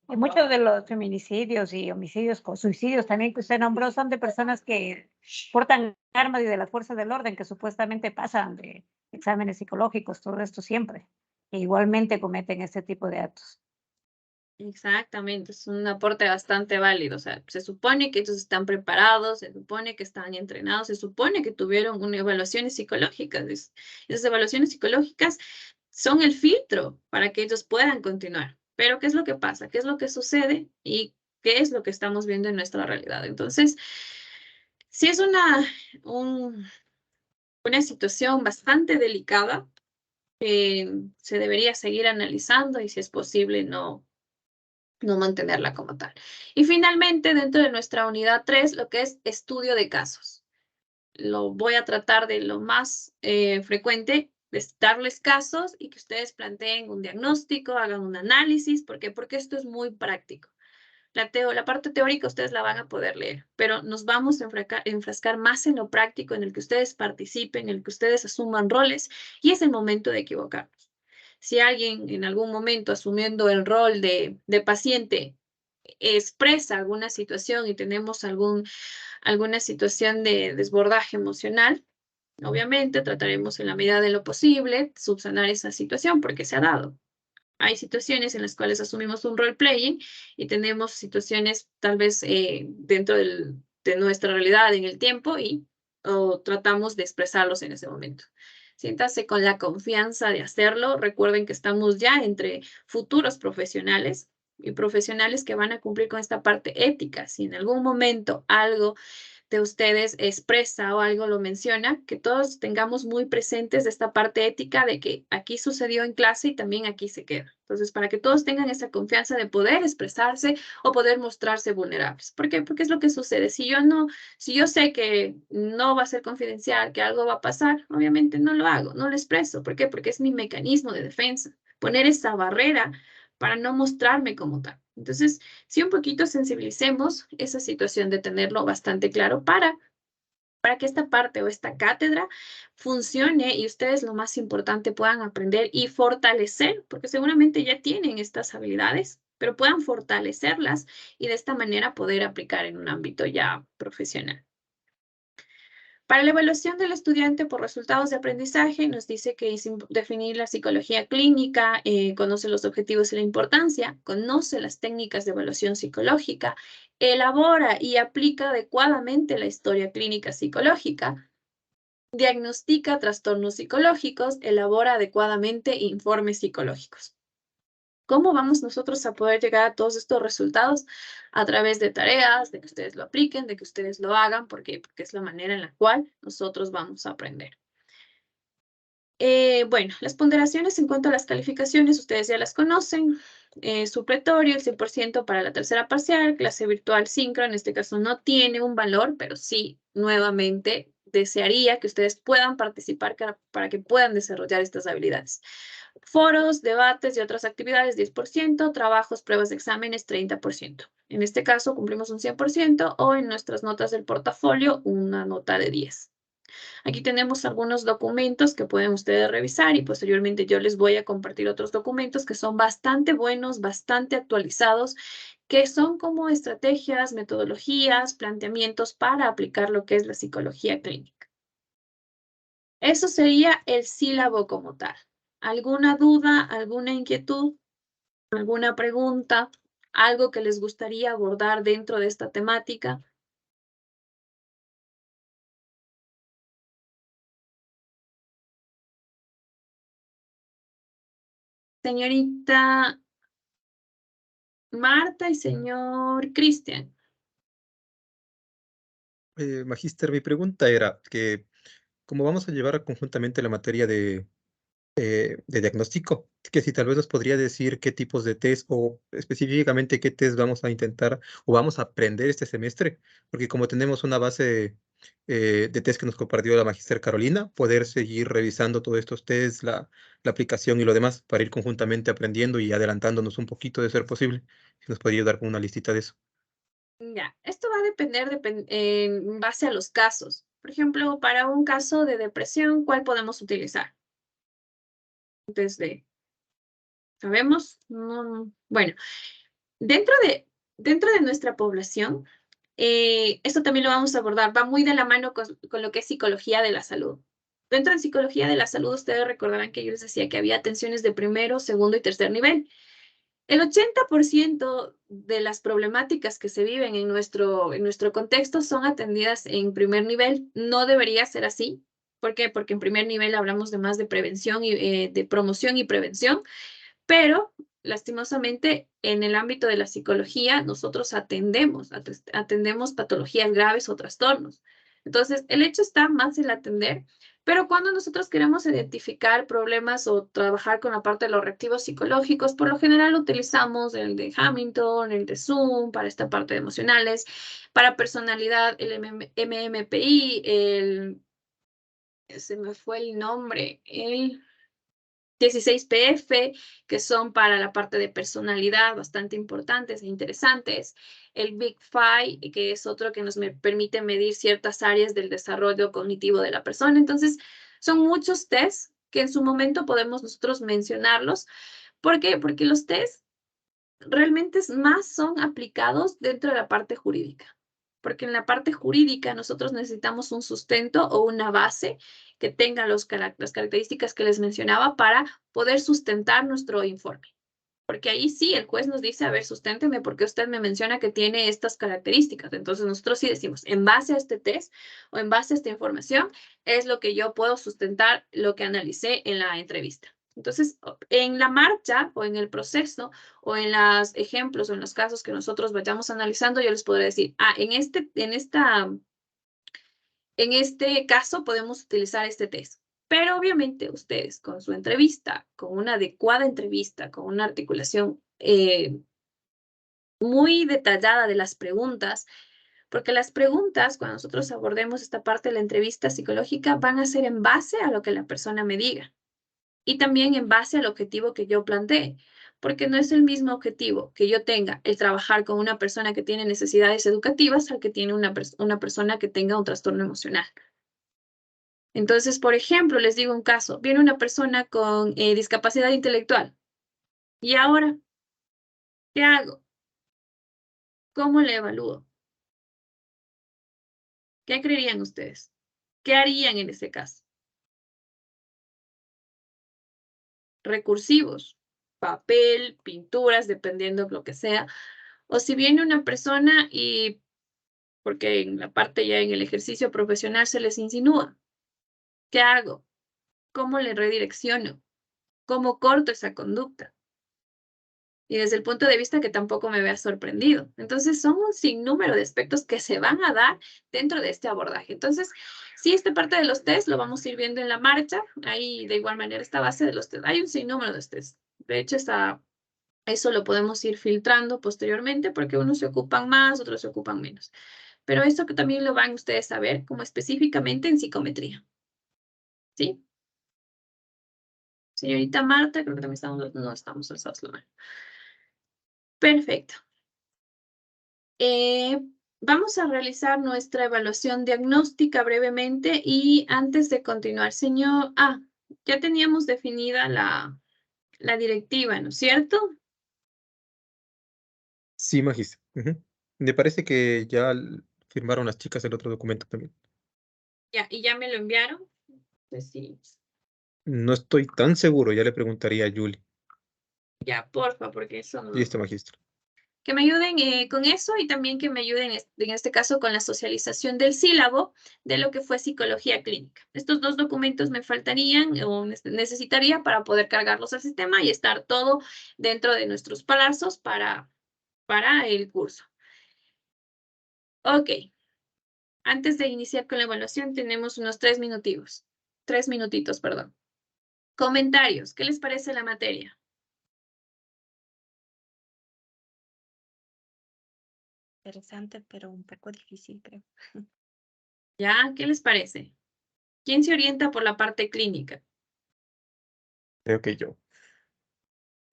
Y muchos de los feminicidios y homicidios con suicidios también que usted nombró son de personas que portan armas y de las fuerzas del orden que supuestamente pasan de exámenes psicológicos, todo esto siempre. E igualmente cometen este tipo de actos. Exactamente, es un aporte bastante válido. O sea, se supone que ellos están preparados, se supone que están entrenados, se supone que tuvieron unas evaluaciones psicológicas. Esas evaluaciones psicológicas son el filtro para que ellos puedan continuar. Pero, ¿qué es lo que pasa? ¿Qué es lo que sucede? ¿Y qué es lo que estamos viendo en nuestra realidad? Entonces, sí es una situación bastante delicada que se debería seguir analizando y si es posible no mantenerla como tal. Y finalmente, dentro de nuestra unidad 3, lo que es estudio de casos. Lo voy a tratar de lo más frecuente, de darles casos y que ustedes planteen un diagnóstico, hagan un análisis. ¿Por qué? Porque esto es muy práctico. La parte teórica ustedes la van a poder leer, pero nos vamos a enfrascar más en lo práctico, en el que ustedes participen, en el que ustedes asuman roles, y es el momento de equivocarnos. Si alguien en algún momento asumiendo el rol de paciente expresa alguna situación y tenemos alguna situación de desbordaje emocional, obviamente trataremos en la medida de lo posible subsanar esa situación porque se ha dado. Hay situaciones en las cuales asumimos un role-playing y tenemos situaciones tal vez dentro de nuestra realidad en el tiempo o tratamos de expresarlos en ese momento. Siéntase con la confianza de hacerlo. Recuerden que estamos ya entre futuros profesionales y profesionales que van a cumplir con esta parte ética. Si en algún momento algo de ustedes expresa o algo lo menciona, que todos tengamos muy presentes esta parte ética de que aquí sucedió en clase y también aquí se queda. Entonces, para que todos tengan esa confianza de poder expresarse o poder mostrarse vulnerables. ¿Por qué? Porque es lo que sucede. Si yo sé que no va a ser confidencial, que algo va a pasar, obviamente no lo hago, no lo expreso. ¿Por qué? Porque es mi mecanismo de defensa. Poner esa barrera para no mostrarme como tal. Entonces, sí, un poquito sensibilicemos esa situación de tenerlo bastante claro para que esta parte o esta cátedra funcione y ustedes lo más importante puedan aprender y fortalecer, porque seguramente ya tienen estas habilidades, pero puedan fortalecerlas y de esta manera poder aplicar en un ámbito ya profesional. Para la evaluación del estudiante por resultados de aprendizaje, nos dice que es definir la psicología clínica, conoce los objetivos y la importancia, conoce las técnicas de evaluación psicológica, elabora y aplica adecuadamente la historia clínica psicológica, diagnostica trastornos psicológicos, elabora adecuadamente informes psicológicos. ¿Cómo vamos nosotros a poder llegar a todos estos resultados? A través de tareas, de que ustedes lo apliquen, de que ustedes lo hagan, porque es la manera en la cual nosotros vamos a aprender. Bueno, las ponderaciones en cuanto a las calificaciones, ustedes ya las conocen. Supletorio, el 100% para la tercera parcial, clase virtual síncrona, en este caso no tiene un valor, pero sí, nuevamente, desearía que ustedes puedan participar para que puedan desarrollar estas habilidades. Foros, debates y otras actividades, 10%, trabajos, pruebas de exámenes, 30%. En este caso, cumplimos un 100% o en nuestras notas del portafolio, una nota de 10. Aquí tenemos algunos documentos que pueden ustedes revisar y posteriormente yo les voy a compartir otros documentos que son bastante buenos, bastante actualizados, que son como estrategias, metodologías, planteamientos para aplicar lo que es la psicología clínica. Eso sería el sílabo como tal. ¿Alguna duda, alguna inquietud, alguna pregunta, algo que les gustaría abordar dentro de esta temática? Señorita Marta y señor Cristian. Magíster, mi pregunta era que, como vamos a llevar conjuntamente la materia de diagnóstico, que si tal vez nos podría decir qué tipos de test o específicamente qué test vamos a intentar o vamos a aprender este semestre, porque como tenemos una base de test que nos compartió la magíster Carolina, poder seguir revisando todos estos tests, la aplicación y lo demás, para ir conjuntamente aprendiendo y adelantándonos un poquito de ser posible. Si nos podría dar con una listita de eso. Ya, esto va a depender en base a los casos. Por ejemplo, para un caso de depresión, ¿cuál podemos utilizar? Desde, ¿sabemos? No, bueno, dentro de nuestra población, esto también lo vamos a abordar, va muy de la mano con lo que es psicología de la salud. Dentro de psicología de la salud, ustedes recordarán que yo les decía que había atenciones de primero, segundo y tercer nivel. El 80% de las problemáticas que se viven en nuestro contexto son atendidas en primer nivel. No debería ser así. ¿Por qué? Porque en primer nivel hablamos de más de prevención y de promoción y prevención, pero lastimosamente en el ámbito de la psicología nosotros atendemos patologías graves o trastornos. Entonces, el hecho está más en atender, pero cuando nosotros queremos identificar problemas o trabajar con la parte de los reactivos psicológicos, por lo general utilizamos el de Hamilton, el de Zoom, para esta parte de emocionales, para personalidad, el MMPI, se me fue el nombre, el 16PF, que son para la parte de personalidad bastante importantes e interesantes. El Big Five, que es otro que nos permite medir ciertas áreas del desarrollo cognitivo de la persona. Entonces, son muchos tests que en su momento podemos nosotros mencionarlos. ¿Por qué? Porque los tests realmente más son aplicados dentro de la parte jurídica. Porque en la parte jurídica nosotros necesitamos un sustento o una base que tenga las características que les mencionaba para poder sustentar nuestro informe. Porque ahí sí el juez nos dice, a ver, susténteme porque usted me menciona que tiene estas características. Entonces nosotros sí decimos, en base a este test o en base a esta información, es lo que yo puedo sustentar lo que analicé en la entrevista. Entonces, en la marcha o en el proceso o en los ejemplos o en los casos que nosotros vayamos analizando, yo les podré decir, en este caso podemos utilizar este test. Pero obviamente ustedes con su entrevista, con una adecuada entrevista, con una articulación muy detallada de las preguntas, porque las preguntas, cuando nosotros abordemos esta parte de la entrevista psicológica, van a ser en base a lo que la persona me diga y también en base al objetivo que yo planteé, porque no es el mismo objetivo que yo tenga el trabajar con una persona que tiene necesidades educativas al que tiene una persona que tenga un trastorno emocional. Entonces, por ejemplo, les digo un caso, viene una persona con discapacidad intelectual y ahora, ¿qué hago? ¿Cómo le evalúo? ¿Qué creerían ustedes? ¿Qué harían en ese caso? Recursivos, papel, pinturas, dependiendo de lo que sea. O si viene una persona y, porque en la parte ya en el ejercicio profesional se les insinúa, ¿qué hago? ¿Cómo le redirecciono? ¿Cómo corto esa conducta? Y desde el punto de vista que tampoco me vea sorprendido. Entonces, son un sinnúmero de aspectos que se van a dar dentro de este abordaje. Entonces, sí, esta parte de los test lo vamos a ir viendo en la marcha. Ahí, de igual manera, esta base de los test. Hay un sinnúmero de test. De hecho, eso lo podemos ir filtrando posteriormente porque unos se ocupan más, otros se ocupan menos. Pero esto que también lo van ustedes a ver como específicamente en psicometría. ¿Sí? Señorita Marta, creo que también no estamos alzados la mano. Perfecto. Vamos a realizar nuestra evaluación diagnóstica brevemente y antes de continuar, señor, ya teníamos definida la directiva, ¿no es cierto? Sí, magíster. Me parece que ya firmaron las chicas el otro documento también. Ya, y ya me lo enviaron. Pues sí. No estoy tan seguro, ya le preguntaría a Julie. Ya, porfa, porque eso no. Listo, magíster. Ok, Que me ayuden con eso y también que me ayuden en este caso con la socialización del sílabo de lo que fue psicología clínica. Estos 2 documentos me faltarían o necesitaría para poder cargarlos al sistema y estar todo dentro de nuestros plazos para el curso. Ok. Antes de iniciar con la evaluación tenemos unos 3 minutitos. 3 minutitos, perdón. Comentarios. ¿Qué les parece la materia? Interesante, pero un poco difícil, creo. ¿Ya? ¿Qué les parece? ¿Quién se orienta por la parte clínica? Creo que yo.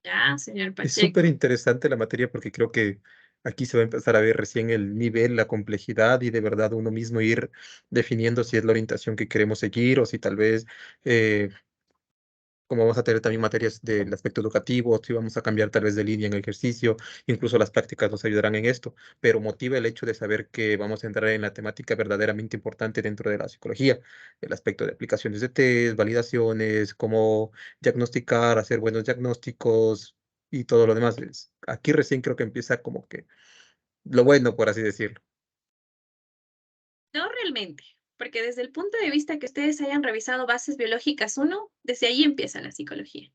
Ya, señor Es Pacheco. súper interesante la materia porque creo que aquí se va a empezar a ver recién el nivel, la complejidad y de verdad uno mismo ir definiendo si es la orientación que queremos seguir o si tal vez, como vamos a tener también materias del aspecto educativo, si vamos a cambiar tal vez de línea en el ejercicio, incluso las prácticas nos ayudarán en esto, pero motiva el hecho de saber que vamos a entrar en la temática verdaderamente importante dentro de la psicología, el aspecto de aplicaciones de test, validaciones, cómo diagnosticar, hacer buenos diagnósticos y todo lo demás. Aquí recién creo que empieza como que lo bueno, por así decirlo. No realmente, porque desde el punto de vista que ustedes hayan revisado bases biológicas 1, desde ahí empieza la psicología.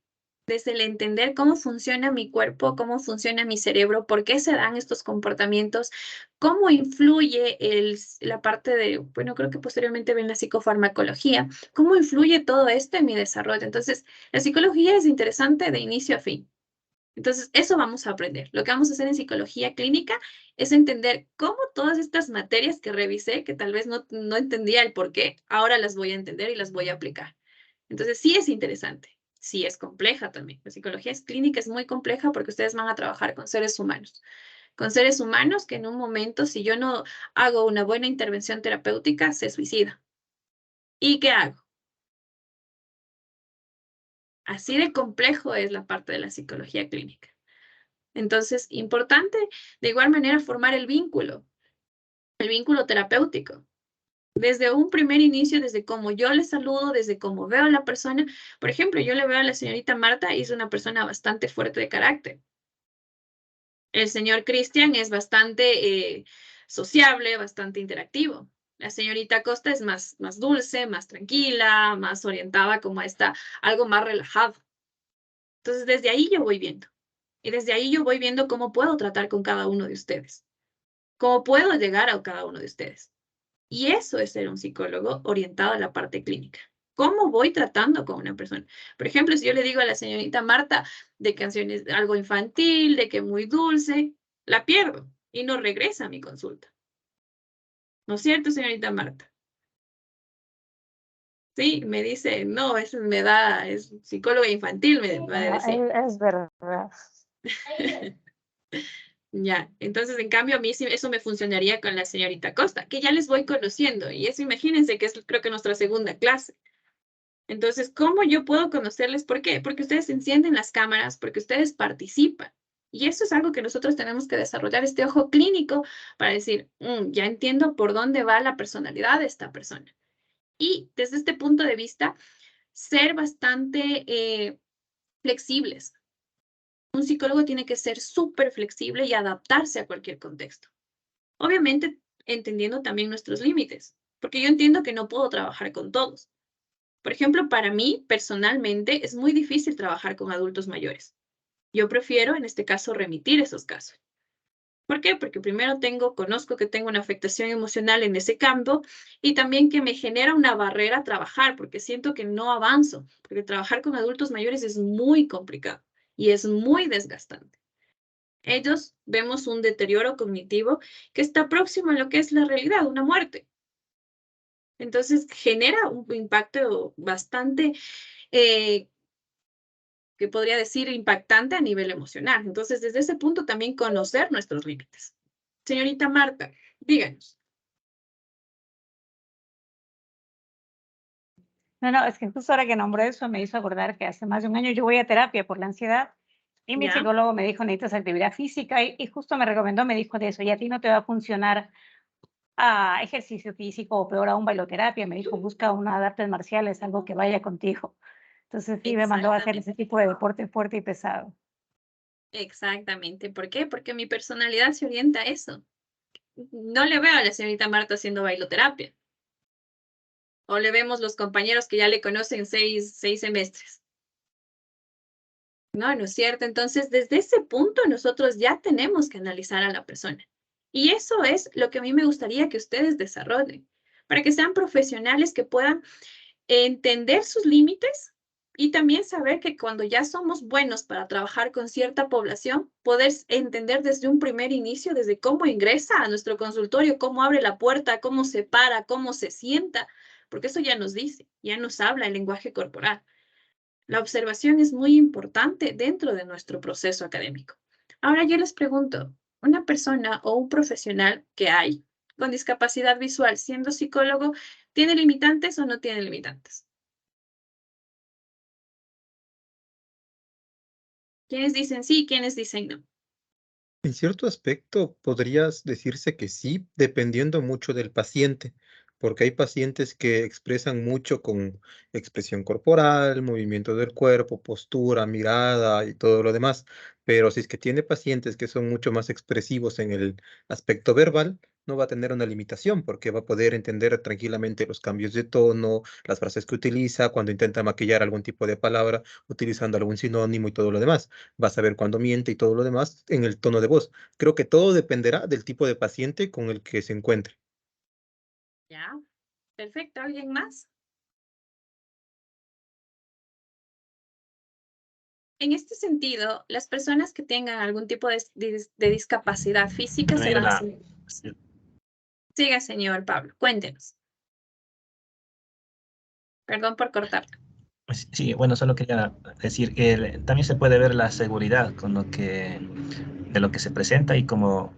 Desde el entender cómo funciona mi cuerpo, cómo funciona mi cerebro, por qué se dan estos comportamientos, cómo influye la parte de, bueno, creo que posteriormente ven la psicofarmacología, cómo influye todo esto en mi desarrollo. Entonces, la psicología es interesante de inicio a fin. Entonces, eso vamos a aprender. Lo que vamos a hacer en psicología clínica es entender cómo todas estas materias que revisé, que tal vez no entendía el por qué, ahora las voy a entender y las voy a aplicar. Entonces, sí es interesante, sí es compleja también. La psicología clínica es muy compleja porque ustedes van a trabajar con seres humanos. Con seres humanos que en un momento, si yo no hago una buena intervención terapéutica, se suicida. ¿Y qué hago? Así de complejo es la parte de la psicología clínica. Entonces, importante de igual manera formar el vínculo terapéutico. Desde un primer inicio, desde cómo yo le saludo, desde cómo veo a la persona. Por ejemplo, yo le veo a la señorita Marta y es una persona bastante fuerte de carácter. El señor Cristian es bastante sociable, bastante interactivo. La señorita Costa es más dulce, más tranquila, más orientada como a algo más relajado. Entonces, desde ahí yo voy viendo. Y desde ahí yo voy viendo cómo puedo tratar con cada uno de ustedes. Cómo puedo llegar a cada uno de ustedes. Y eso es ser un psicólogo orientado a la parte clínica. ¿Cómo voy tratando con una persona? Por ejemplo, si yo le digo a la señorita Marta de canciones algo infantil, de que muy dulce, la pierdo y no regresa a mi consulta. ¿No es cierto, señorita Marta? Sí, me dice, no, eso es psicóloga infantil, me va a decir. Es verdad. Ya, entonces en cambio a mí sí, eso me funcionaría con la señorita Costa, que ya les voy conociendo y eso imagínense que es creo que nuestra segunda clase. Entonces, ¿cómo yo puedo conocerles? ¿Por qué? Porque ustedes encienden las cámaras, porque ustedes participan. Y eso es algo que nosotros tenemos que desarrollar, este ojo clínico para decir, ya entiendo por dónde va la personalidad de esta persona. Y desde este punto de vista, ser bastante flexibles. Un psicólogo tiene que ser súper flexible y adaptarse a cualquier contexto. Obviamente, entendiendo también nuestros límites, porque yo entiendo que no puedo trabajar con todos. Por ejemplo, para mí, personalmente, es muy difícil trabajar con adultos mayores. Yo prefiero, en este caso, remitir esos casos. ¿Por qué? Porque primero conozco que tengo una afectación emocional en ese campo y también que me genera una barrera a trabajar, porque siento que no avanzo, porque trabajar con adultos mayores es muy complicado y es muy desgastante. Ellos vemos un deterioro cognitivo que está próximo a lo que es la realidad, una muerte. Entonces genera un impacto bastante, que podría decir, impactante a nivel emocional. Entonces, desde ese punto también conocer nuestros límites. Señorita Marta, díganos. No, es que justo ahora que nombró eso me hizo acordar que hace más de un año yo voy a terapia por la ansiedad y mi ¿Ya? psicólogo me dijo, necesitas actividad física y justo me recomendó, me dijo de eso, y a ti no te va a funcionar ejercicio físico o peor aún bailoterapia. Me dijo, busca una de artes marciales, algo que vaya contigo. Entonces sí, me mandó a hacer ese tipo de deporte fuerte y pesado. Exactamente. ¿Por qué? Porque mi personalidad se orienta a eso. No le veo a la señorita Marta haciendo bailoterapia. O le vemos los compañeros que ya le conocen seis semestres. No, no es cierto. Entonces, desde ese punto, nosotros ya tenemos que analizar a la persona. Y eso es lo que a mí me gustaría que ustedes desarrollen, para que sean profesionales que puedan entender sus límites y también saber que cuando ya somos buenos para trabajar con cierta población, poder entender desde un primer inicio, desde cómo ingresa a nuestro consultorio, cómo abre la puerta, cómo se para, cómo se sienta, porque eso ya nos dice, ya nos habla el lenguaje corporal. La observación es muy importante dentro de nuestro proceso académico. Ahora yo les pregunto, una persona o un profesional que hay con discapacidad visual siendo psicólogo, ¿tiene limitantes o no tiene limitantes? ¿Quiénes dicen sí? ¿Quiénes dicen no? En cierto aspecto, podrías decirse que sí, dependiendo mucho del paciente, porque hay pacientes que expresan mucho con expresión corporal, movimiento del cuerpo, postura, mirada y todo lo demás. Pero si es que tiene pacientes que son mucho más expresivos en el aspecto verbal, no va a tener una limitación porque va a poder entender tranquilamente los cambios de tono, las frases que utiliza, cuando intenta maquillar algún tipo de palabra, utilizando algún sinónimo y todo lo demás. Vas a ver cuando miente y todo lo demás en el tono de voz. Creo que todo dependerá del tipo de paciente con el que se encuentre. Ya, perfecto. ¿Alguien más? En este sentido, las personas que tengan algún tipo de discapacidad física se Mira, van a sentir. Siga, señor Pablo, cuéntenos. Perdón por cortar. sí, bueno, solo quería decir que también se puede ver la seguridad con de lo que se presenta y cómo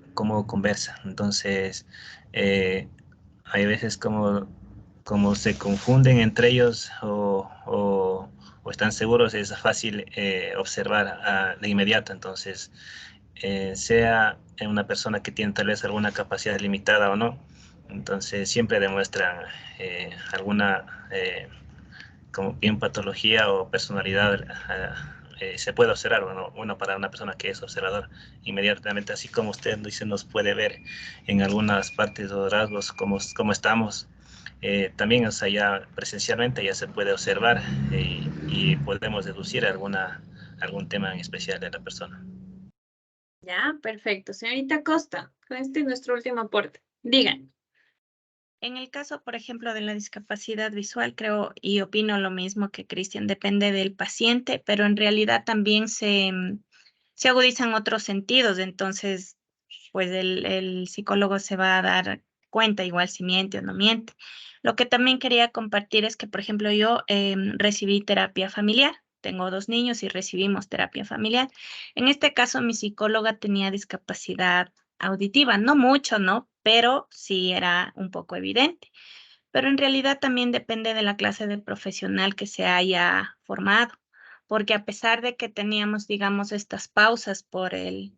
conversa. Entonces, hay veces como se confunden entre ellos o están seguros, es fácil observar de inmediato. Entonces, sea una persona que tiene tal vez alguna capacidad limitada o no, entonces siempre demuestran alguna como bien patología o personalidad. Se puede observar, bueno, para una persona que es observador inmediatamente, así como usted dice, nos puede ver en algunas partes o rasgos cómo estamos. También, o sea, ya presencialmente ya se puede observar y podemos deducir algún tema en especial de la persona. Ya, perfecto. Señorita Costa, con este es nuestro último aporte. Digan. En el caso, por ejemplo, de la discapacidad visual, creo y opino lo mismo que Cristian, depende del paciente, pero en realidad también se agudizan otros sentidos, entonces, pues el psicólogo se va a dar cuenta igual si miente o no miente. Lo que también quería compartir es que, por ejemplo, yo recibí terapia familiar. Tengo 2 niños y recibimos terapia familiar. En este caso, mi psicóloga tenía discapacidad auditiva, no mucho, ¿no? Pero sí era un poco evidente. Pero en realidad también depende de la clase de profesional que se haya formado, porque a pesar de que teníamos, digamos, estas pausas por el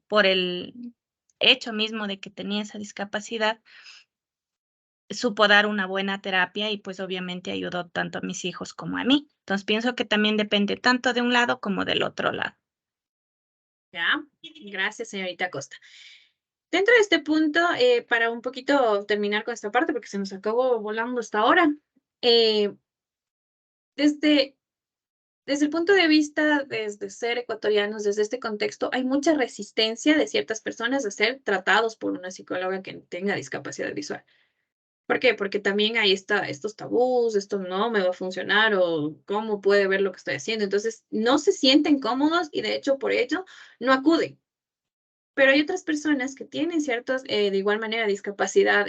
hecho mismo de que tenía esa discapacidad, supo dar una buena terapia y pues obviamente ayudó tanto a mis hijos como a mí. Entonces pienso que también depende tanto de un lado como del otro lado. Ya, gracias, señorita Costa. Dentro de este punto, para un poquito terminar con esta parte, porque se nos acabó volando hasta ahora, eh, desde, desde el punto de vista, desde ser ecuatorianos, desde este contexto, hay mucha resistencia de ciertas personas a ser tratados por una psicóloga que tenga discapacidad visual. ¿Por qué? Porque también hay estos tabús, esto no me va a funcionar o cómo puede ver lo que estoy haciendo. Entonces, no se sienten cómodos y de hecho por ello no acuden. Pero hay otras personas que tienen ciertas, de igual manera, discapacidad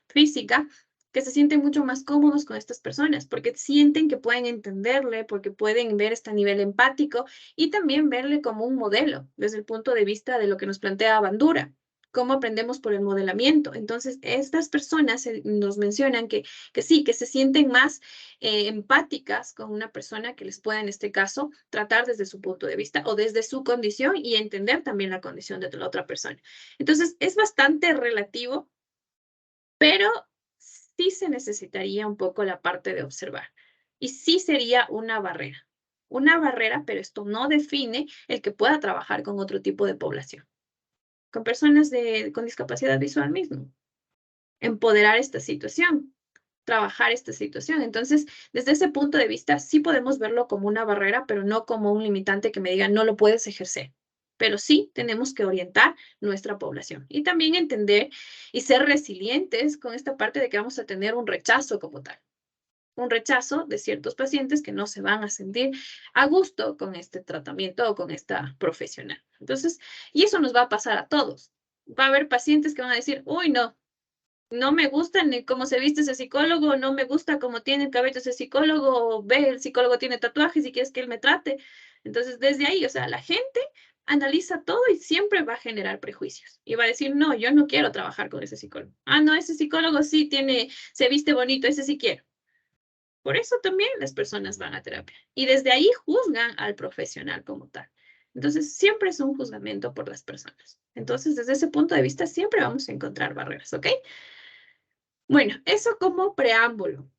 física, que se sienten mucho más cómodos con estas personas, porque sienten que pueden entenderle, porque pueden ver este nivel empático y también verle como un modelo desde el punto de vista de lo que nos plantea Bandura, cómo aprendemos por el modelamiento. Entonces, estas personas nos mencionan que sí, que se sienten más empáticas con una persona que les pueda, en este caso, tratar desde su punto de vista o desde su condición y entender también la condición de la otra persona. Entonces, es bastante relativo, pero sí se necesitaría un poco la parte de observar y sí sería una barrera. una barrera, pero esto no define el que pueda trabajar con otro tipo de población, con personas con discapacidad visual mismo. Empoderar esta situación, trabajar esta situación. Entonces, desde ese punto de vista, sí podemos verlo como una barrera, pero no como un limitante que me diga no lo puedes ejercer. Pero sí tenemos que orientar nuestra población y también entender y ser resilientes con esta parte de que vamos a tener un rechazo como tal. Un rechazo de ciertos pacientes que no se van a sentir a gusto con este tratamiento o con esta profesional. Entonces, y eso nos va a pasar a todos. Va a haber pacientes que van a decir, uy, no me gusta ni cómo se viste ese psicólogo, no me gusta cómo tiene el cabello ese psicólogo, o ve, el psicólogo tiene tatuajes y quieres que él me trate. Entonces, desde ahí, o sea, la gente analiza todo y siempre va a generar prejuicios. Y va a decir, no, yo no quiero trabajar con ese psicólogo. Ah, no, ese psicólogo sí se viste bonito, ese sí quiero. Por eso también las personas van a terapia. Y desde ahí juzgan al profesional como tal. Entonces, siempre es un juzgamiento por las personas. Entonces, desde ese punto de vista, siempre vamos a encontrar barreras, ¿ok? Bueno, eso como preámbulo.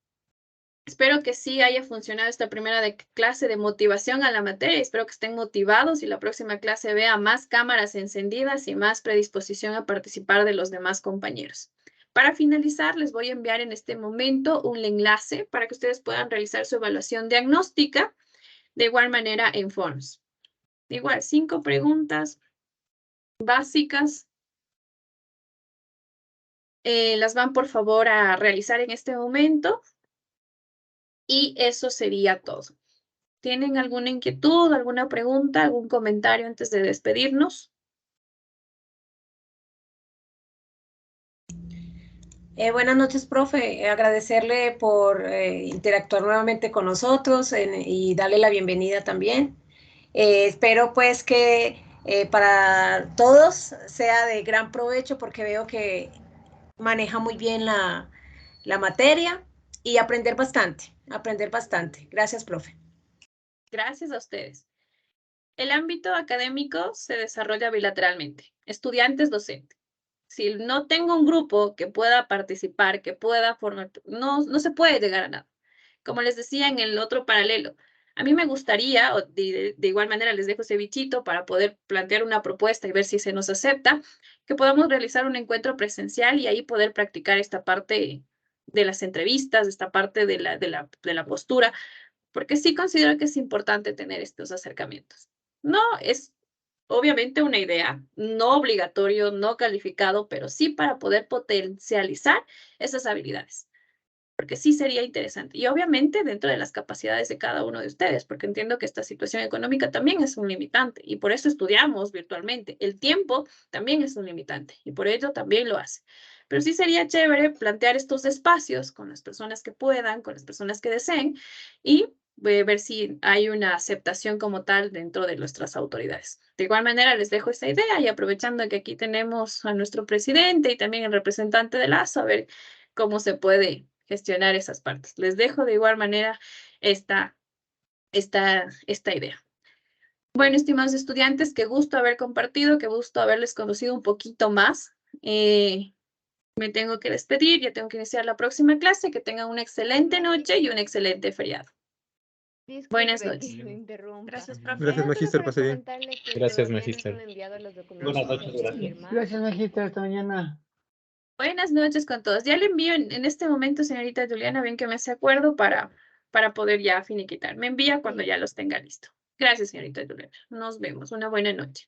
Espero que sí haya funcionado esta primera clase de motivación a la materia. Espero que estén motivados y la próxima clase vea más cámaras encendidas y más predisposición a participar de los demás compañeros. Para finalizar, les voy a enviar en este momento un enlace para que ustedes puedan realizar su evaluación diagnóstica de igual manera en Forms. Igual, 5 preguntas básicas. Las van por favor a realizar en este momento. Y eso sería todo. ¿Tienen alguna inquietud, alguna pregunta, algún comentario antes de despedirnos? Buenas noches, profe. Agradecerle por interactuar nuevamente con nosotros y darle la bienvenida también. Espero pues que para todos sea de gran provecho porque veo que maneja muy bien la materia y aprender bastante, aprender bastante. Gracias, profe. Gracias a ustedes. El ámbito académico se desarrolla bilateralmente, estudiantes-docentes. Si no tengo un grupo que pueda participar, que pueda formar, no se puede llegar a nada. Como les decía en el otro paralelo, a mí me gustaría, o de igual manera les dejo ese bichito para poder plantear una propuesta y ver si se nos acepta, que podamos realizar un encuentro presencial y ahí poder practicar esta parte de las entrevistas, esta parte de la postura, porque sí considero que es importante tener estos acercamientos. No es obviamente una idea, no obligatorio, no calificado, pero sí para poder potencializar esas habilidades, porque sí sería interesante. Y obviamente dentro de las capacidades de cada uno de ustedes, porque entiendo que esta situación económica también es un limitante y por eso estudiamos virtualmente. El tiempo también es un limitante y por ello también lo hace. Pero sí sería chévere plantear estos espacios con las personas que puedan, con las personas que deseen y ver si hay una aceptación como tal dentro de nuestras autoridades. De igual manera, les dejo esta idea y aprovechando que aquí tenemos a nuestro presidente y también el representante de ASO, a ver cómo se puede gestionar esas partes. Les dejo de igual manera esta idea. Bueno, estimados estudiantes, qué gusto haber compartido, qué gusto haberles conocido un poquito más. Me tengo que despedir, ya tengo que iniciar la próxima clase. Que tengan una excelente noche y un excelente feriado. Disculpe Buenas que noches. lo interrumpa. Gracias, profe. Gracias, Solo magíster, para pase bien. comentarle que Gracias, todavía no magíster. han enviado los documentos Buenas noches, que hay que gracias. firmar. Gracias, magíster. Hasta mañana. Buenas noches con todos. Ya le envío en este momento, señorita Juliana, bien que me hace acuerdo para poder ya finiquitar. Me envía cuando Sí. ya los tenga listo. Gracias, señorita Juliana. Nos vemos. Una buena noche.